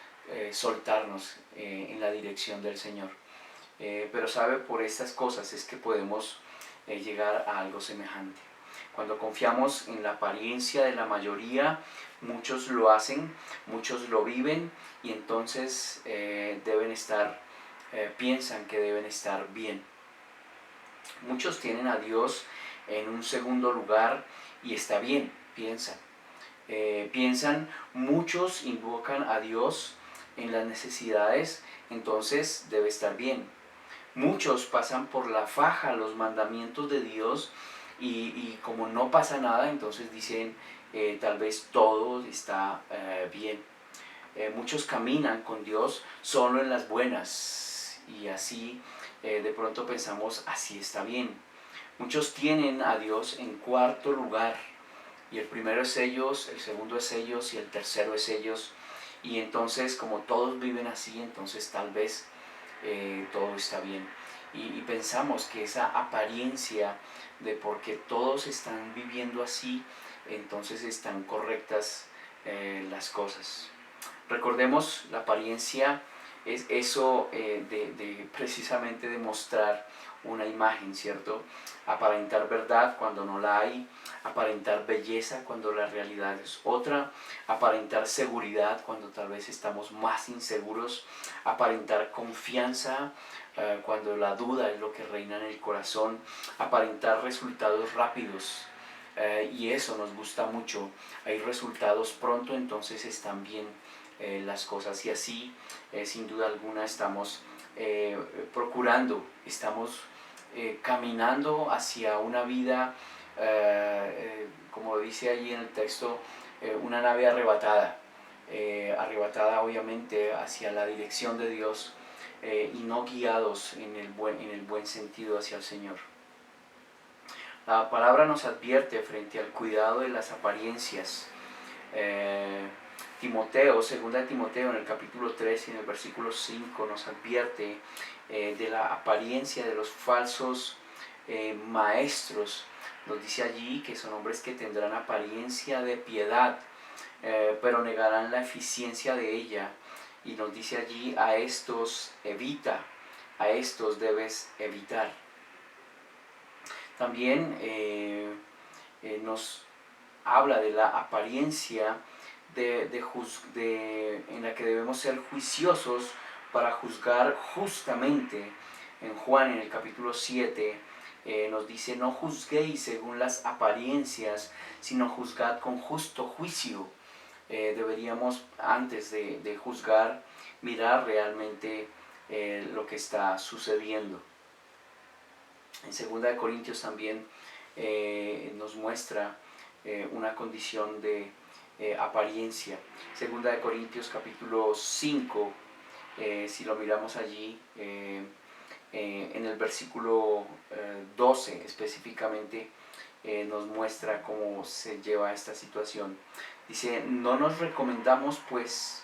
soltarnos en la dirección del Señor. Pero sabe, por estas cosas es que podemos llegar a algo semejante. Cuando confiamos en la apariencia de la mayoría, muchos lo hacen, muchos lo viven y entonces piensan que deben estar bien. Muchos tienen a Dios en un segundo lugar y está bien, piensan, muchos invocan a Dios en las necesidades, entonces debe estar bien. Muchos pasan por la faja los mandamientos de Dios y como no pasa nada, entonces dicen tal vez todo está bien. Muchos caminan con Dios solo en las buenas y así de pronto pensamos así está bien. Muchos tienen a Dios en cuarto lugar y el primero es ellos, el segundo es ellos y el tercero es ellos, y entonces como todos viven así, entonces tal vez todo está bien y pensamos que esa apariencia de porque todos están viviendo así, entonces están correctas las cosas. Recordemos, la apariencia es eso precisamente de mostrar una imagen, ¿cierto? Aparentar verdad cuando no la hay, aparentar belleza cuando la realidad es otra, aparentar seguridad cuando tal vez estamos más inseguros, aparentar confianza cuando la duda es lo que reina en el corazón, aparentar resultados rápidos. Y eso nos gusta mucho. Hay resultados pronto, entonces están bien las cosas y así sin duda alguna estamos procurando, estamos caminando hacia una vida, como dice allí en el texto, una nave arrebatada, arrebatada obviamente hacia la dirección de Dios y no guiados en el buen sentido hacia el Señor. La palabra nos advierte frente al cuidado de las apariencias. Timoteo, segunda de Timoteo en el capítulo 3 y en el versículo 5 nos advierte de la apariencia de los falsos maestros. Nos dice allí que son hombres que tendrán apariencia de piedad, pero negarán la eficiencia de ella. Y nos dice allí, a estos evita, a estos debes evitar. También nos habla de la apariencia en la que debemos ser juiciosos para juzgar justamente. En Juan, en el capítulo 7, nos dice, no juzguéis según las apariencias, sino juzgad con justo juicio. Deberíamos, antes de juzgar, mirar realmente lo que está sucediendo. En 2 Corintios también nos muestra una condición de apariencia. 2 Corintios capítulo 5, si lo miramos allí, en el versículo 12 específicamente, nos muestra cómo se lleva esta situación. Dice, no nos recomendamos pues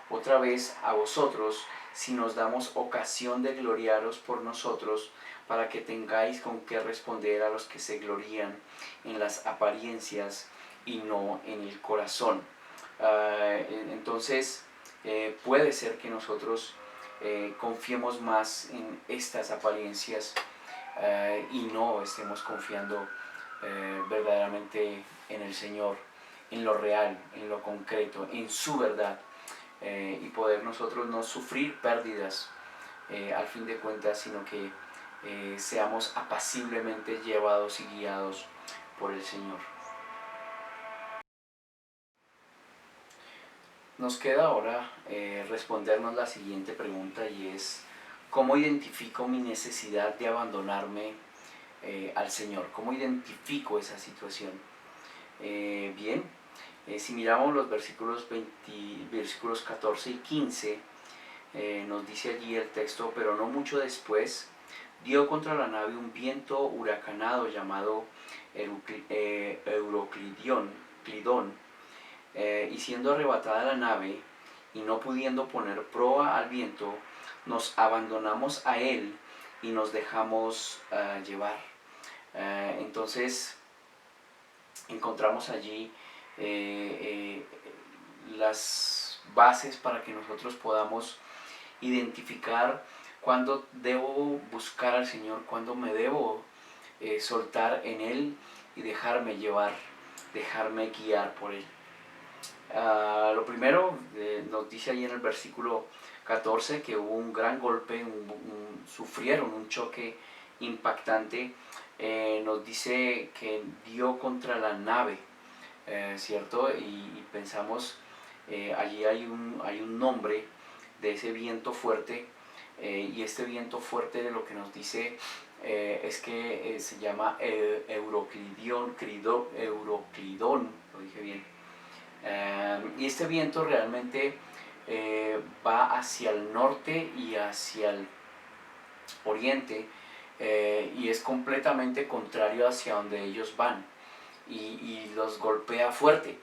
otra vez a vosotros, si nos damos ocasión de gloriaros por nosotros, para que tengáis con qué responder a los que se glorían en las apariencias y no en el corazón. Entonces, puede ser que nosotros confiemos más en estas apariencias y no estemos confiando verdaderamente en el Señor, en lo real, en lo concreto, en su verdad, y poder nosotros no sufrir pérdidas al fin de cuentas, sino que seamos apaciblemente llevados y guiados por el Señor. Nos queda ahora respondernos la siguiente pregunta, y es, ¿cómo identifico mi necesidad de abandonarme al Señor? ¿Cómo identifico esa situación? Bien, si miramos los versículos 14 y 15, nos dice allí el texto, pero no mucho después, dio contra la nave un viento huracanado llamado Euroclidón, y siendo arrebatada la nave y no pudiendo poner proa al viento, nos abandonamos a él y nos dejamos llevar. Entonces encontramos allí las bases para que nosotros podamos identificar cuándo debo buscar al Señor, cuándo me debo soltar en Él y dejarme llevar, dejarme guiar por Él. Lo primero, nos dice ahí en el versículo 14 que hubo un gran golpe, sufrieron un choque impactante. Nos dice que dio contra la nave, ¿cierto? Y pensamos, allí hay un nombre de ese viento fuerte, y este viento fuerte de lo que nos dice es que se llama Euroclidón, lo dije bien. Y este viento realmente va hacia el norte y hacia el oriente, y es completamente contrario hacia donde ellos van, y los golpea fuerte.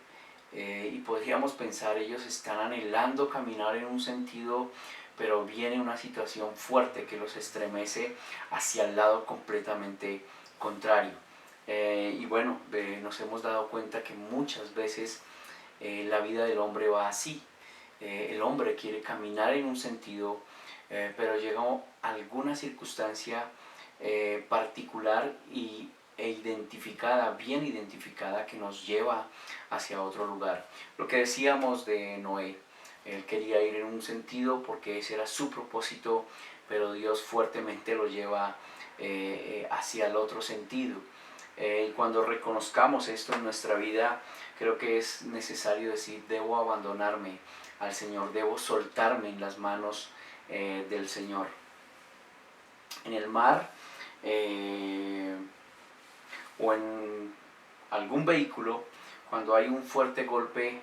Y podríamos pensar, ellos están anhelando caminar en un sentido, pero viene una situación fuerte que los estremece hacia el lado completamente contrario. Y bueno, nos hemos dado cuenta que muchas veces la vida del hombre va así. El hombre quiere caminar en un sentido, pero llega alguna circunstancia particular e identificada, bien identificada, que nos lleva hacia otro lugar. Lo que decíamos de Noé, él quería ir en un sentido porque ese era su propósito, pero Dios fuertemente lo lleva hacia el otro sentido. Y cuando reconozcamos esto en nuestra vida, creo que es necesario decir, debo abandonarme al Señor, debo soltarme en las manos del Señor. En el mar o en algún vehículo, cuando hay un fuerte golpe,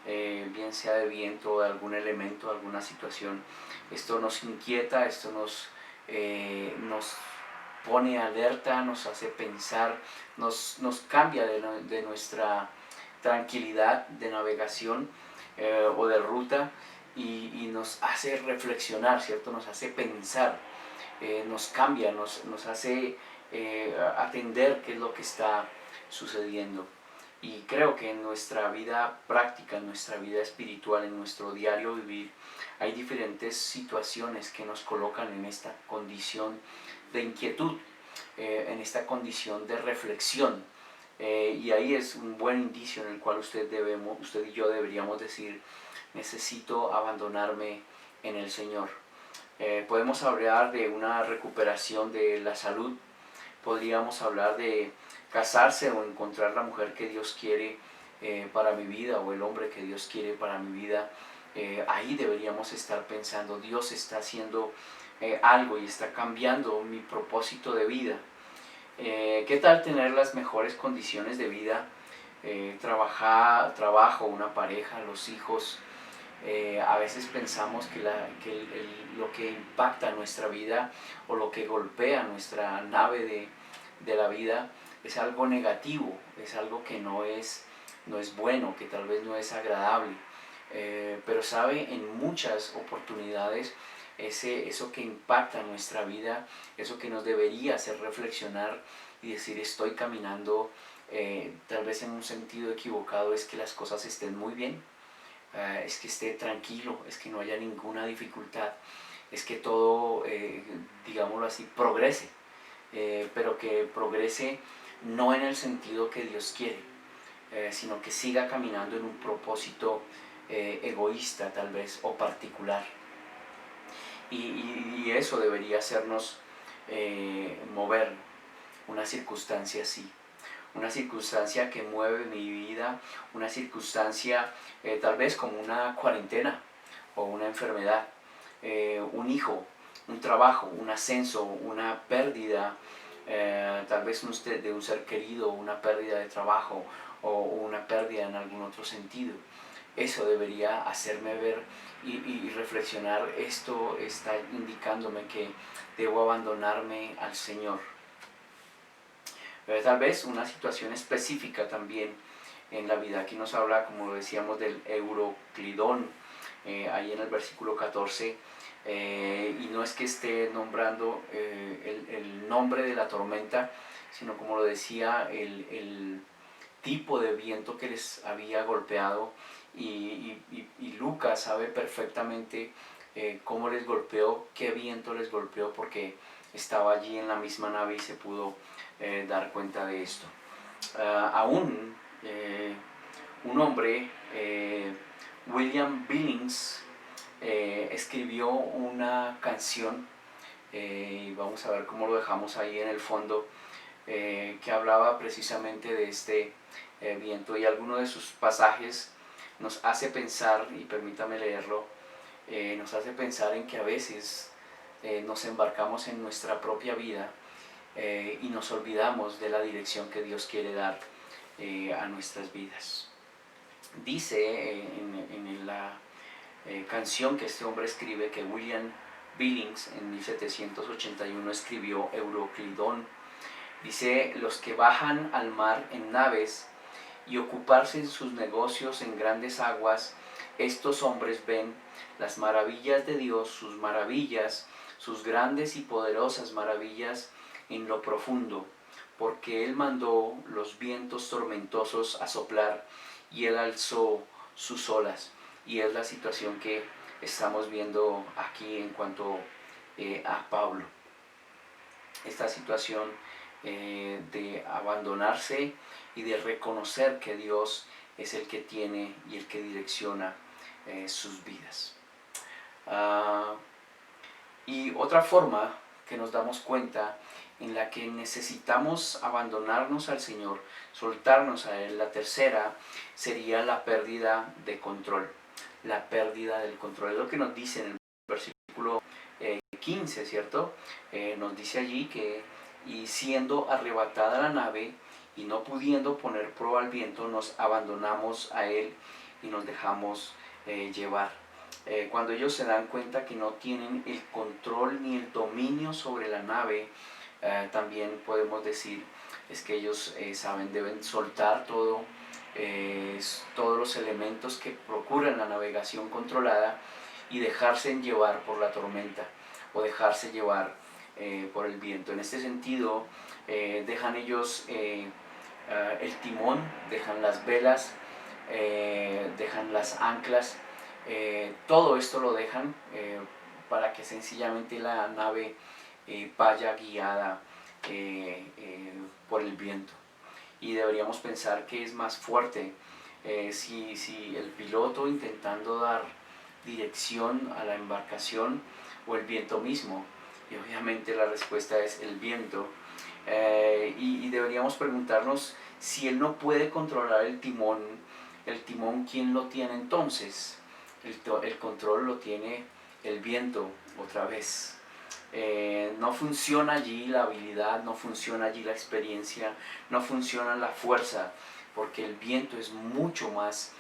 bien sea de viento o de algún elemento, alguna situación, esto nos inquieta, esto nos pone alerta, nos hace pensar, nos cambia de tranquilidad de navegación o de ruta y nos hace reflexionar, ¿cierto? Nos hace pensar, nos cambia, nos hace atender qué es lo que está sucediendo. Y creo que en nuestra vida práctica, en nuestra vida espiritual, en nuestro diario vivir, hay diferentes situaciones que nos colocan en esta condición de inquietud, en esta condición de reflexión. Y ahí es un buen indicio en el cual usted y yo deberíamos decir: necesito abandonarme en el Señor. Podemos hablar de una recuperación de la salud, podríamos hablar de casarse o encontrar la mujer que Dios quiere para mi vida, o el hombre que Dios quiere para mi vida. Ahí deberíamos estar pensando: Dios está haciendo algo y está cambiando mi propósito de vida. ¿Qué tal tener las mejores condiciones de vida? Trabajo, una pareja, los hijos. A veces pensamos que lo que impacta nuestra vida o lo que golpea nuestra nave de la vida es algo negativo, es algo que no es bueno, que tal vez no es agradable. Pero sabe, en muchas oportunidades eso que impacta nuestra vida, eso que nos debería hacer reflexionar y decir: estoy caminando tal vez en un sentido equivocado, es que las cosas estén muy bien, es que esté tranquilo, es que no haya ninguna dificultad, es que todo, digámoslo así, progrese, pero que progrese no en el sentido que Dios quiere, sino que siga caminando en un propósito egoísta tal vez, o particular. Y eso debería hacernos mover una circunstancia así, una circunstancia que mueve mi vida, una circunstancia tal vez como una cuarentena o una enfermedad, un hijo, un trabajo, un ascenso, una pérdida, tal vez de un ser querido, una pérdida de trabajo o una pérdida en algún otro sentido. Eso debería hacerme ver y reflexionar: esto está indicándome que debo abandonarme al Señor. Tal vez una situación específica también en la vida. Aquí nos habla, como decíamos, del Euroclidón, ahí en el versículo 14, y no es que esté nombrando el nombre de la tormenta, sino, como lo decía, el tipo de viento que les había golpeado, y Lucas sabe perfectamente cómo les golpeó, qué viento les golpeó, porque estaba allí en la misma nave y se pudo dar cuenta de esto. Aún un hombre, William Billings, escribió una canción, y vamos a ver cómo lo dejamos ahí en el fondo, que hablaba precisamente de este viento, y alguno de sus pasajes nos hace pensar, y permítame leerlo, nos hace pensar en que a veces nos embarcamos en nuestra propia vida y nos olvidamos de la dirección que Dios quiere dar a nuestras vidas. Dice en la canción que este hombre escribe, que William Billings en 1781 escribió Euroclidón, dice: los que bajan al mar en naves y ocuparse en sus negocios en grandes aguas, estos hombres ven las maravillas de Dios, sus maravillas, sus grandes y poderosas maravillas en lo profundo, porque Él mandó los vientos tormentosos a soplar y Él alzó sus olas. Y es la situación que estamos viendo aquí en cuanto a Pablo. Esta situación de abandonarse y de reconocer que Dios es el que tiene y el que direcciona sus vidas. Y otra forma que nos damos cuenta en la que necesitamos abandonarnos al Señor, soltarnos a Él, la tercera sería la pérdida de control. La pérdida del control es lo que nos dice en el versículo 15, ¿cierto? Nos dice allí que: y siendo arrebatada la nave y no pudiendo poner proa al viento, nos abandonamos a Él y nos dejamos llevar. Cuando ellos se dan cuenta que no tienen el control ni el dominio sobre la nave, también podemos decir es que ellos saben, deben soltar todo todos los elementos que procuran la navegación controlada y dejarse llevar por la tormenta o dejarse llevar por el viento. En este sentido, dejan ellos el timón, dejan las velas, dejan las anclas, todo esto lo dejan para que sencillamente la nave vaya guiada por el viento. Y deberíamos pensar que es más fuerte si el piloto intentando dar dirección a la embarcación o el viento mismo, y obviamente la respuesta es el viento. Y deberíamos preguntarnos, si él no puede controlar el timón, ¿quién lo tiene entonces? El control lo tiene el viento otra vez. No funciona allí la habilidad, no funciona allí la experiencia, no funciona la fuerza, porque el viento es mucho más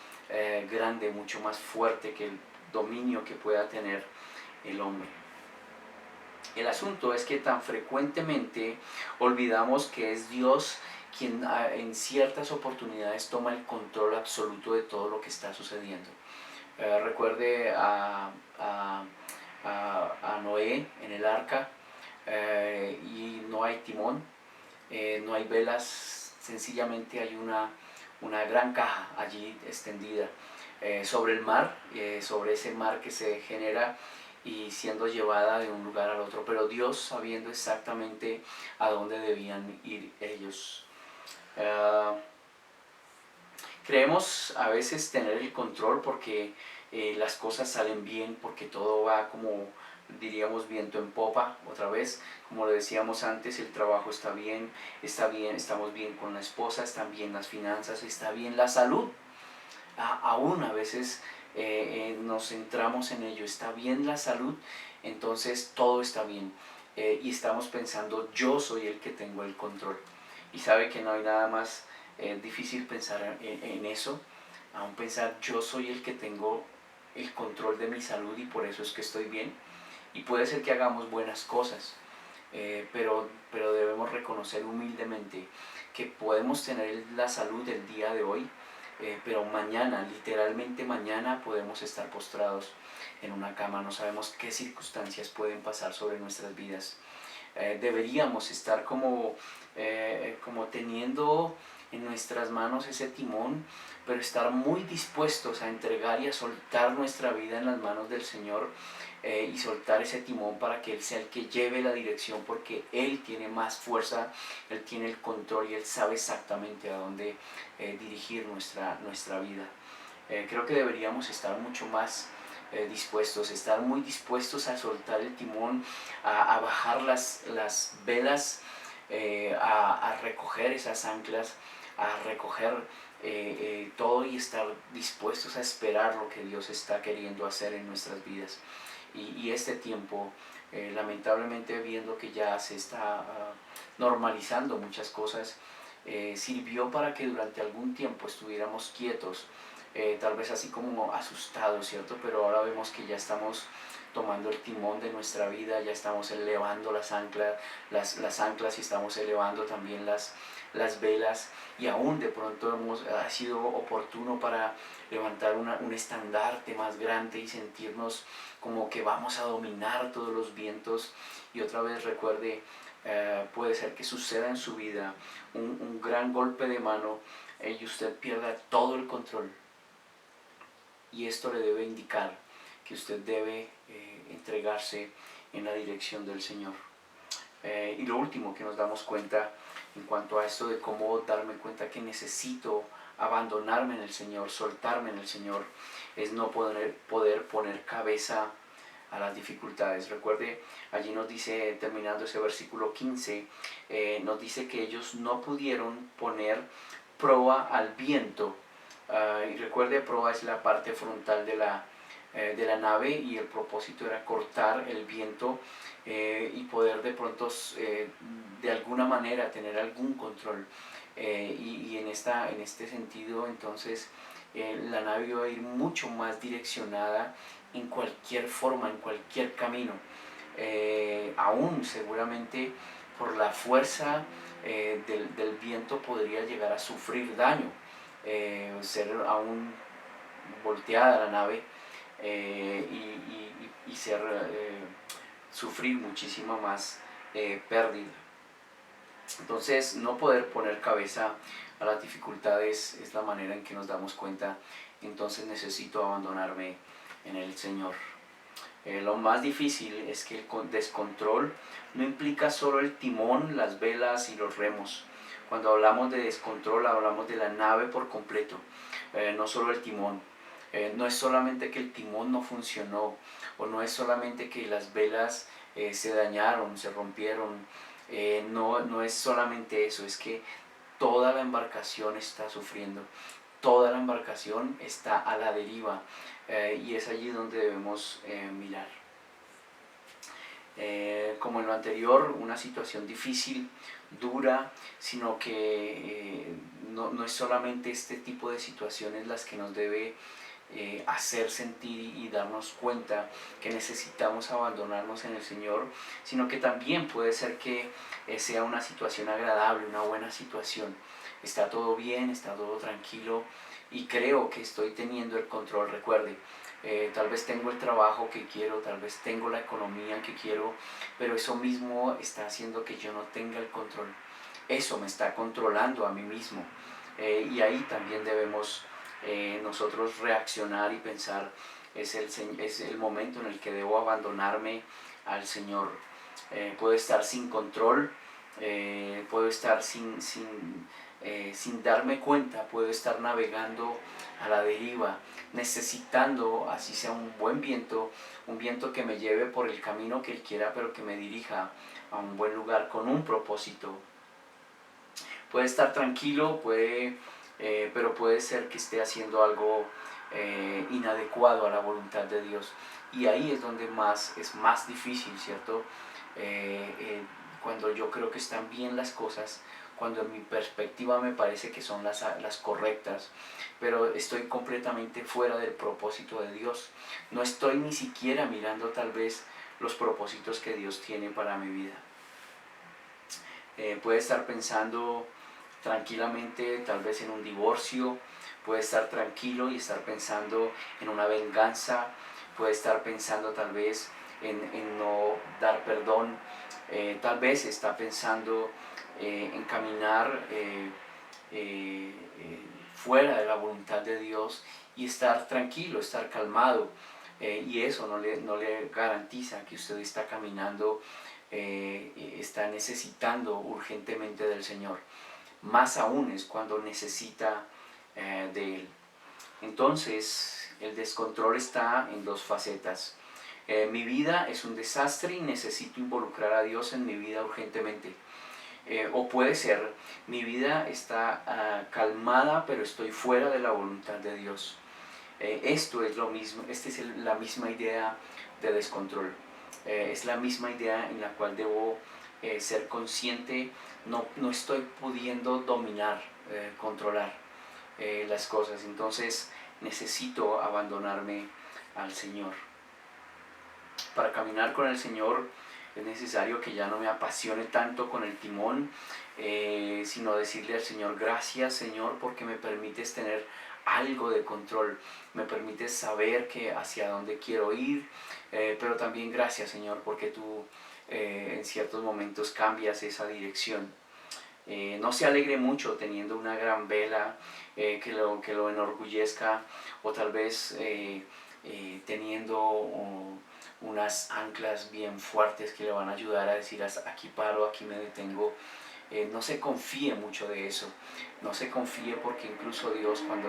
grande, mucho más fuerte que el dominio que pueda tener el hombre. El asunto es que tan frecuentemente olvidamos que es Dios quien en ciertas oportunidades toma el control absoluto de todo lo que está sucediendo. Recuerde a Noé en el arca, y no hay timón, no hay velas, sencillamente hay una gran caja allí extendida sobre el mar, sobre ese mar que se genera y siendo llevada de un lugar al otro, pero Dios sabiendo exactamente a dónde debían ir ellos. Creemos a veces tener el control porque las cosas salen bien, porque todo va como diríamos viento en popa otra vez, como lo decíamos antes, el trabajo está bien, estamos bien con la esposa, están bien las finanzas, está bien la salud. Aún a veces nos centramos en ello, está bien la salud, entonces todo está bien, y estamos pensando, yo soy el que tengo el control. Y sabe que no hay nada más difícil pensar en eso, aún pensar yo soy el que tengo el control de mi salud y por eso es que estoy bien. Y puede ser que hagamos buenas cosas, pero debemos reconocer humildemente que podemos tener la salud del día de hoy, pero mañana, literalmente mañana, podemos estar postrados en una cama. No sabemos qué circunstancias pueden pasar sobre nuestras vidas. Deberíamos estar como teniendo en nuestras manos ese timón, pero estar muy dispuestos a entregar y a soltar nuestra vida en las manos del Señor, y soltar ese timón para que Él sea el que lleve la dirección, porque Él tiene más fuerza, Él tiene el control y Él sabe exactamente a dónde dirigir nuestra vida. Creo que deberíamos estar mucho más dispuestos, estar muy dispuestos a soltar el timón, a bajar las velas, a recoger esas anclas, a recoger todo y estar dispuestos a esperar lo que Dios está queriendo hacer en nuestras vidas. Y este tiempo, lamentablemente viendo que ya se está normalizando muchas cosas, sirvió para que durante algún tiempo estuviéramos quietos, tal vez así como asustados, ¿cierto? Pero ahora vemos que ya estamos tomando el timón de nuestra vida, ya estamos elevando las anclas y estamos elevando también las velas, y aún de pronto ha sido oportuno para levantar un estandarte más grande y sentirnos como que vamos a dominar todos los vientos. Y otra vez recuerde, puede ser que suceda en su vida un gran golpe de mano y usted pierda todo el control, y esto le debe indicar que usted debe entregarse en la dirección del Señor. Y lo último que nos damos cuenta en cuanto a esto de cómo darme cuenta que necesito abandonarme en el Señor, soltarme en el Señor, es no poder poner cabeza a las dificultades. Recuerde, allí nos dice, terminando ese versículo 15, nos dice que ellos no pudieron poner proa al viento. Y recuerde, proa es la parte frontal de la nave, y el propósito era cortar el viento y poder de pronto de alguna manera tener algún control. Y en este sentido, entonces, la nave iba a ir mucho más direccionada en cualquier forma, en cualquier camino. Aún seguramente por la fuerza del viento podría llegar a sufrir daño, ser aún volteada la nave y sufrir muchísima más pérdida. Entonces, no poder poner cabeza a las dificultades es la manera en que nos damos cuenta, entonces necesito abandonarme en el Señor. Lo más difícil es que el descontrol no implica solo el timón, las velas y los remos. Cuando hablamos de descontrol, hablamos de la nave por completo, no solo el timón. No es solamente que el timón no funcionó, o no es solamente que las velas se dañaron, se rompieron. No es solamente eso, es que toda la embarcación está sufriendo, toda la embarcación está a la deriva, y es allí donde debemos mirar. Como en lo anterior, una situación difícil, dura, sino que no es solamente este tipo de situaciones las que nos debe hacer sentir y darnos cuenta que necesitamos abandonarnos en el Señor, sino que también puede ser que sea una situación agradable, una buena situación. Está todo bien, está todo tranquilo y creo que estoy teniendo el control. Recuerde, tal vez tengo el trabajo que quiero, tal vez tengo la economía que quiero, pero eso mismo está haciendo que yo no tenga el control. Eso me está controlando a mí mismo, y ahí también debemos nosotros reaccionar y pensar, es el momento en el que debo abandonarme al Señor. Puedo estar sin control, puedo estar sin darme cuenta, puedo estar navegando a la deriva, necesitando, así sea un buen viento, un viento que me lleve por el camino que Él quiera, pero que me dirija a un buen lugar con un propósito. Puede estar tranquilo, pero puede ser que esté haciendo algo inadecuado a la voluntad de Dios. Y ahí es donde es más difícil, ¿cierto? Cuando yo creo que están bien las cosas, cuando en mi perspectiva me parece que son las correctas, pero estoy completamente fuera del propósito de Dios. No estoy ni siquiera mirando tal vez los propósitos que Dios tiene para mi vida. Puede estar pensando tranquilamente tal vez en un divorcio, puede estar tranquilo y estar pensando en una venganza, puede estar pensando tal vez en no dar perdón, tal vez está pensando en caminar fuera de la voluntad de Dios y estar tranquilo, estar calmado, y eso no le garantiza que usted está caminando, está necesitando urgentemente del Señor. Más aún es cuando necesita de Él. Entonces, el descontrol está en dos facetas. Mi vida es un desastre y necesito involucrar a Dios en mi vida urgentemente. O puede ser, mi vida está calmada, pero estoy fuera de la voluntad de Dios. Esto es lo mismo, esta es la misma idea de descontrol. Es la misma idea en la cual debo ser consciente. No estoy pudiendo dominar, controlar las cosas. Entonces necesito abandonarme al Señor. Para caminar con el Señor es necesario que ya no me apasione tanto con el timón, sino decirle al Señor: gracias, Señor, porque me permites tener algo de control, me permites saber hacia dónde quiero ir, pero también gracias, Señor, porque tú en ciertos momentos cambias esa dirección. No se alegre mucho teniendo una gran vela que lo enorgullezca, o tal vez teniendo unas anclas bien fuertes que le van a ayudar a decir: aquí paro, aquí me detengo. No se confíe mucho de eso, no se confíe, porque incluso Dios, cuando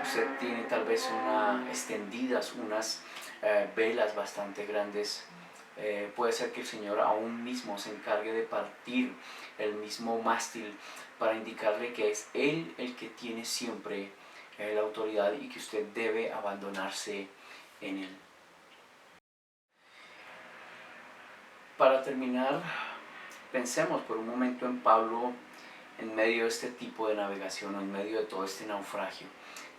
usted tiene tal vez unas velas bastante grandes, puede ser que el Señor aún mismo se encargue de partir el mismo mástil para indicarle que es Él el que tiene siempre la autoridad y que usted debe abandonarse en Él. Para terminar, pensemos por un momento en Pablo en medio de este tipo de navegación, o en medio de todo este naufragio.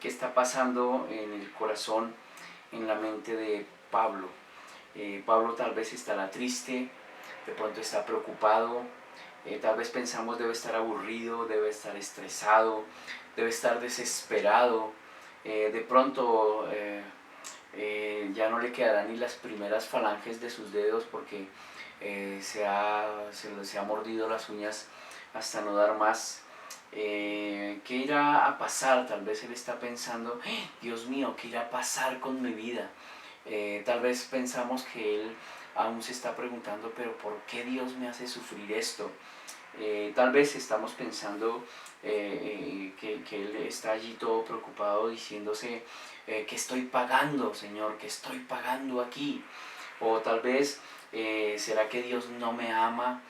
¿Qué está pasando en el corazón, en la mente de Pablo? Pablo tal vez estará triste, de pronto está preocupado, tal vez pensamos debe estar aburrido, debe estar estresado, debe estar desesperado. De pronto ya no le quedarán ni las primeras falanges de sus dedos porque se ha mordido las uñas hasta no dar más. ¿Qué irá a pasar? Tal vez él está pensando, Dios mío, ¿qué irá a pasar con mi vida? Tal vez pensamos que él aún se está preguntando, pero ¿por qué Dios me hace sufrir esto? Tal vez estamos pensando que él está allí todo preocupado diciéndose, ¿qué estoy pagando, Señor? ¿Qué estoy pagando aquí? O tal vez, ¿será que Dios no me ama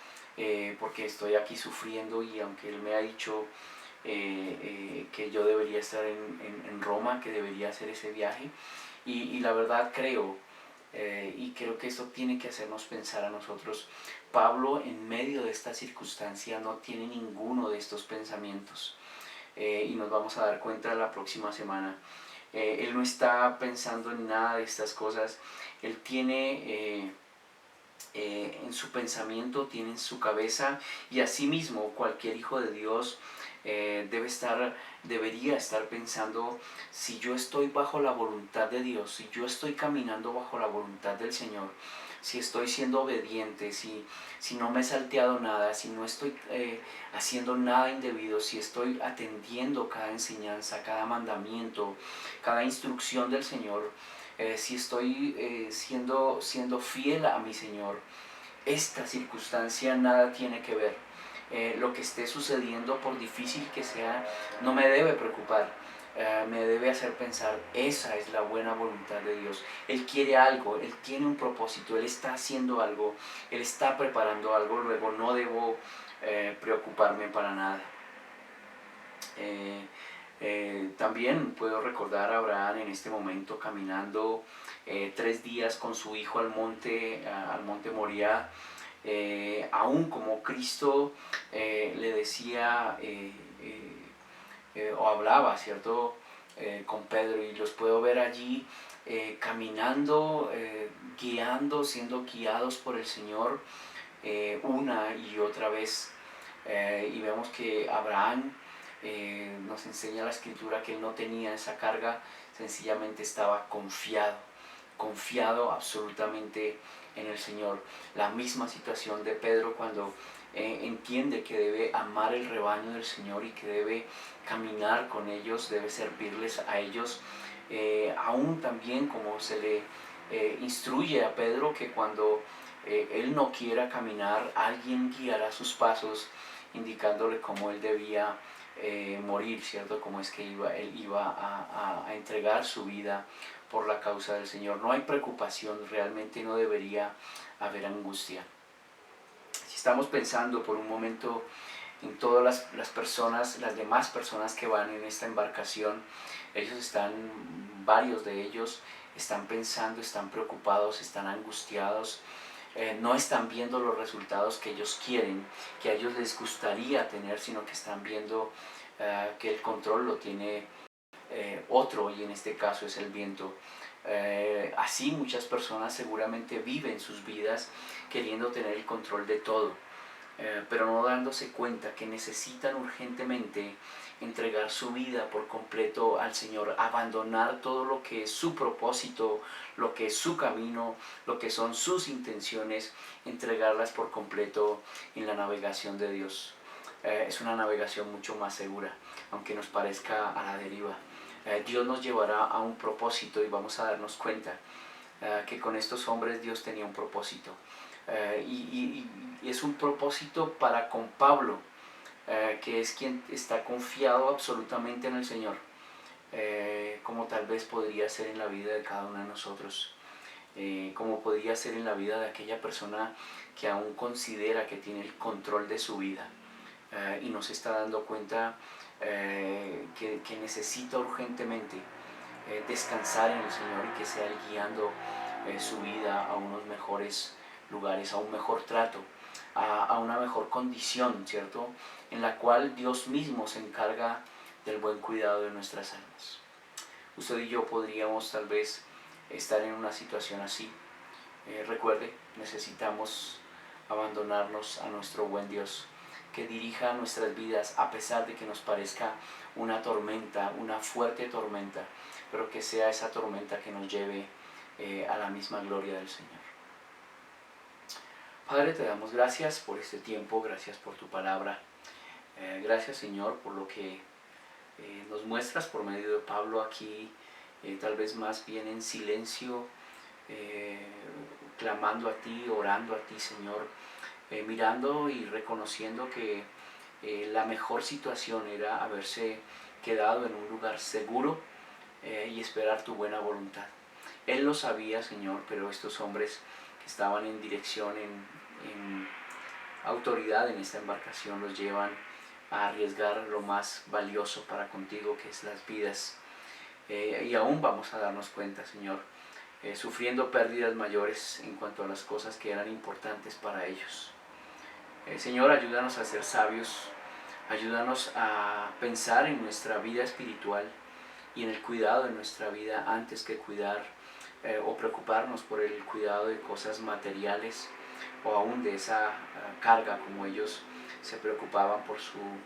porque estoy aquí sufriendo y aunque Él me ha dicho que yo debería estar en Roma, que debería hacer ese viaje? Y la verdad creo, y creo que esto tiene que hacernos pensar a nosotros. Pablo, en medio de esta circunstancia, no tiene ninguno de estos pensamientos, y nos vamos a dar cuenta la próxima semana. Él no está pensando en nada de estas cosas. Él tiene en su pensamiento, tiene en su cabeza, y asimismo cualquier hijo de Dios debería estar pensando: si yo estoy bajo la voluntad de Dios, si yo estoy caminando bajo la voluntad del Señor, si estoy siendo obediente, si no me he salteado nada, si no estoy haciendo nada indebido, si estoy atendiendo cada enseñanza, cada mandamiento, cada instrucción del Señor, si estoy siendo fiel a mi Señor, esta circunstancia nada tiene que ver. Lo que esté sucediendo, por difícil que sea, no me debe preocupar. Me debe hacer pensar, esa es la buena voluntad de Dios. Él quiere algo, Él tiene un propósito, Él está haciendo algo, Él está preparando algo, luego no debo preocuparme para nada. También puedo recordar a Abraham en este momento caminando 3 días con su hijo al monte Moriah, aún como Cristo le decía o hablaba, ¿cierto? Con Pedro, y los puedo ver allí caminando, siendo guiados por el Señor una y otra vez. Y vemos que Abraham, nos enseña la Escritura que él no tenía esa carga, sencillamente estaba confiado absolutamente en el Señor. La misma situación de Pedro cuando entiende que debe amar el rebaño del Señor y que debe caminar con ellos, debe servirles a ellos, aún también como se le instruye a Pedro que cuando él no quiera caminar, alguien guiará sus pasos, indicándole cómo él debía morir, ¿cierto? Cómo es que él iba a entregar su vida por la causa del Señor. No hay preocupación, realmente no debería haber angustia. Si estamos pensando por un momento en todas las personas, las demás personas que van en esta embarcación, varios de ellos están pensando, están preocupados, están angustiados, no están viendo los resultados que ellos quieren, que a ellos les gustaría tener, sino que están viendo que el control lo tiene otro, y en este caso es el viento. Así muchas personas seguramente viven sus vidas queriendo tener el control de todo, pero no dándose cuenta que necesitan urgentemente entregar su vida por completo al Señor, abandonar todo lo que es su propósito, lo que es su camino, lo que son sus intenciones, entregarlas por completo en la navegación de Dios. Es una navegación mucho más segura, aunque nos parezca a la deriva. Dios nos llevará a un propósito y vamos a darnos cuenta que con estos hombres Dios tenía un propósito. Y es un propósito para con Pablo, que es quien está confiado absolutamente en el Señor, como tal vez podría ser en la vida de cada uno de nosotros, como podría ser en la vida de aquella persona que aún considera que tiene el control de su vida y no se está dando cuenta que necesita urgentemente descansar en el Señor y que sea Él guiando su vida a unos mejores lugares, a un mejor trato, a una mejor condición, ¿cierto? En la cual Dios mismo se encarga del buen cuidado de nuestras almas. Usted y yo podríamos tal vez estar en una situación así. Recuerde, necesitamos abandonarnos a nuestro buen Dios, que dirija nuestras vidas a pesar de que nos parezca una tormenta, una fuerte tormenta, pero que sea esa tormenta que nos lleve a la misma gloria del Señor. Padre, te damos gracias por este tiempo, gracias por tu palabra. Gracias, Señor, por lo que nos muestras por medio de Pablo aquí, tal vez más bien en silencio, clamando a ti, orando a ti, Señor, mirando y reconociendo que la mejor situación era haberse quedado en un lugar seguro y esperar tu buena voluntad. Él lo sabía, Señor, pero estos hombres que estaban en dirección, en autoridad en esta embarcación, los llevan a arriesgar lo más valioso para contigo, que es las vidas. Y aún vamos a darnos cuenta, Señor, sufriendo pérdidas mayores en cuanto a las cosas que eran importantes para ellos. Señor, ayúdanos a ser sabios, ayúdanos a pensar en nuestra vida espiritual y en el cuidado de nuestra vida antes que cuidar o preocuparnos por el cuidado de cosas materiales o aún de esa carga, como ellos se preocupaban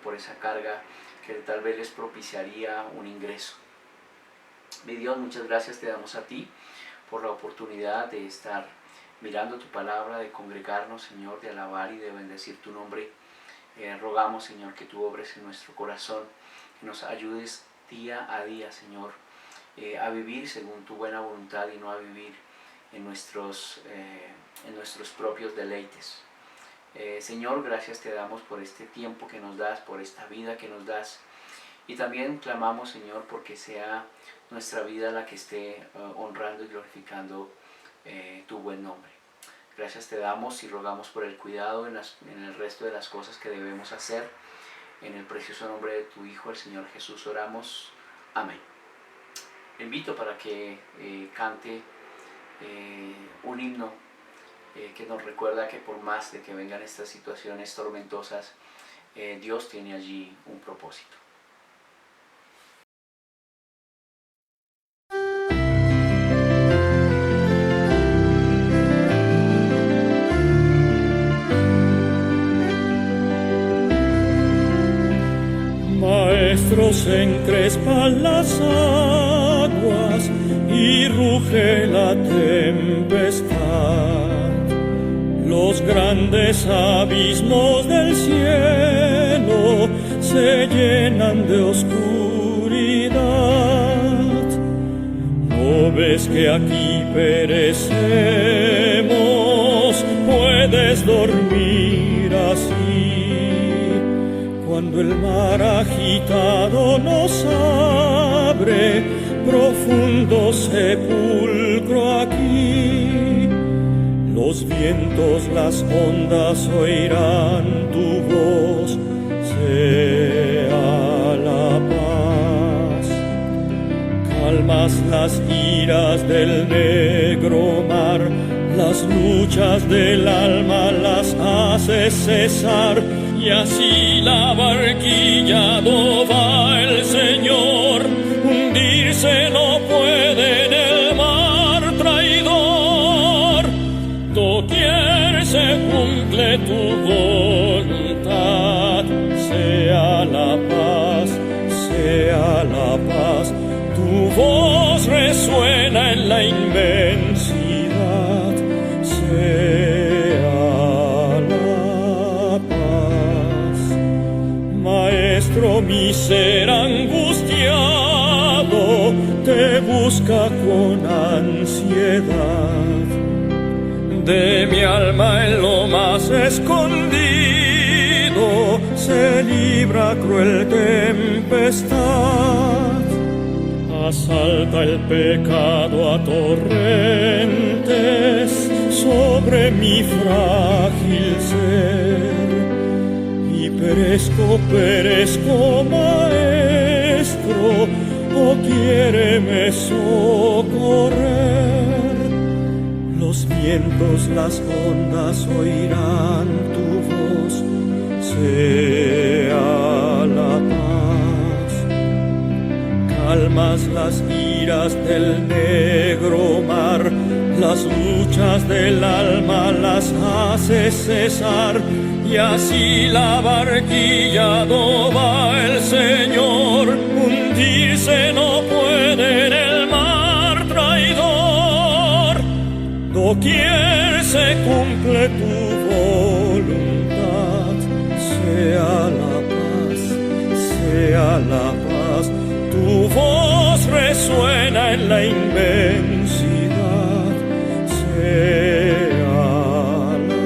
por esa carga que tal vez les propiciaría un ingreso. Mi Dios, muchas gracias te damos a ti por la oportunidad de estar mirando tu palabra, de congregarnos, Señor, de alabar y de bendecir tu nombre. Rogamos, Señor, que tú obres en nuestro corazón, que nos ayudes día a día, Señor, a vivir según tu buena voluntad y no a vivir en nuestros propios deleites. Señor, gracias te damos por este tiempo que nos das, por esta vida que nos das, y también clamamos, Señor, porque sea nuestra vida la que esté honrando y glorificando tu buen nombre. Gracias te damos y rogamos por el cuidado en el resto de las cosas que debemos hacer. En el precioso nombre de tu Hijo, el Señor Jesús, oramos. Amén. Le invito para que cante un himno que nos recuerda que por más de que vengan estas situaciones tormentosas, Dios tiene allí un propósito. Maestros encrespan las aguas y ruge la tempestad. Los grandes abismos del cielo se llenan de oscuridad. ¿No ves que aquí perecemos? Puedes dormir así. Cuando el mar agitado nos abre, profundo sepulcro aquí. Los vientos, las ondas oirán tu voz, sea la paz. Calmas las iras del negro mar, las luchas del alma las haces cesar. Y así la barquilla do va el Señor, hundirse no puede en el mar traidor. Doquier se cumple tu voluntad, sea la paz, tu voz resuena en la inmensidad, sea la paz. Maestro, mi ser angustiado te busca con ansiedad. De mi alma en lo más escondido se libra cruel tempestad. Asalta el pecado a torrentes sobre mi frágil ser. Y perezco, maestro, oh quiéreme socorrer. Los vientos, las ondas oirán tu voz, sea la paz. Calmas las iras del negro mar, las luchas del alma las hace cesar, y así la barquilla no va el Señor. Hundirse no puede en el mar traidor. Doquier se cumple tu voluntad, sea la paz, tu voz resuena en la inmensidad, sea la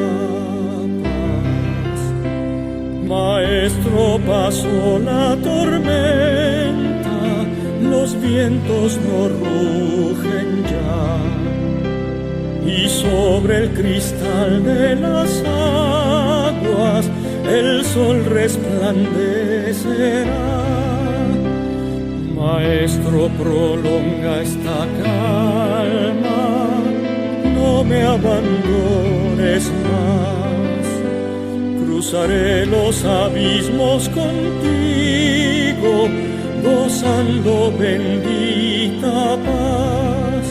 paz. Maestro, pasó la tormenta, los vientos no rugen ya, y sobre el cristal de las aguas el sol resplandecerá. Maestro, prolonga esta calma, no me abandones más. Cruzaré los abismos contigo, gozando bendita paz.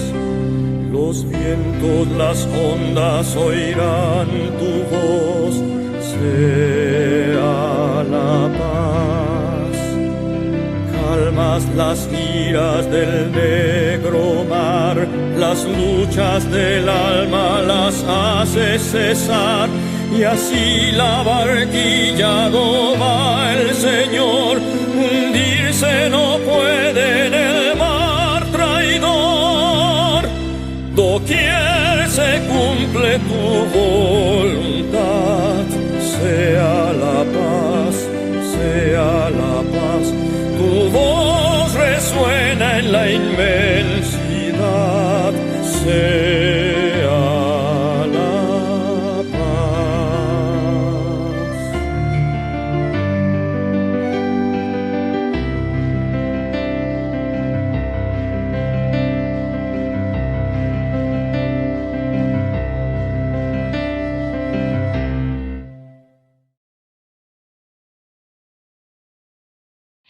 Los vientos, las ondas oirán tu voz, sea la paz. Calmas las iras del negro mar, las luchas del alma las hace cesar, y así la barquilla no va el Señor. Hundirse no puede en el mar traidor. Doquier se cumple tu voluntad, sea la paz, sea la paz. Tu voz resuena en la inmensidad, sea la paz.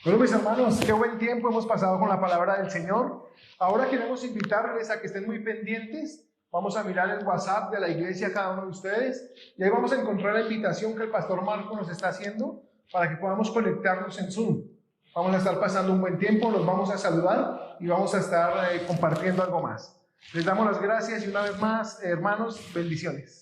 Bueno, mis hermanos, qué buen tiempo hemos pasado con la palabra del Señor. Ahora queremos invitarles a que estén muy pendientes. Vamos a mirar el WhatsApp de la iglesia, cada uno de ustedes, y ahí vamos a encontrar la invitación que el pastor Marco nos está haciendo para que podamos conectarnos en Zoom. Vamos a estar pasando un buen tiempo, los vamos a saludar y vamos a estar compartiendo algo más. Les damos las gracias y una vez más, hermanos, bendiciones.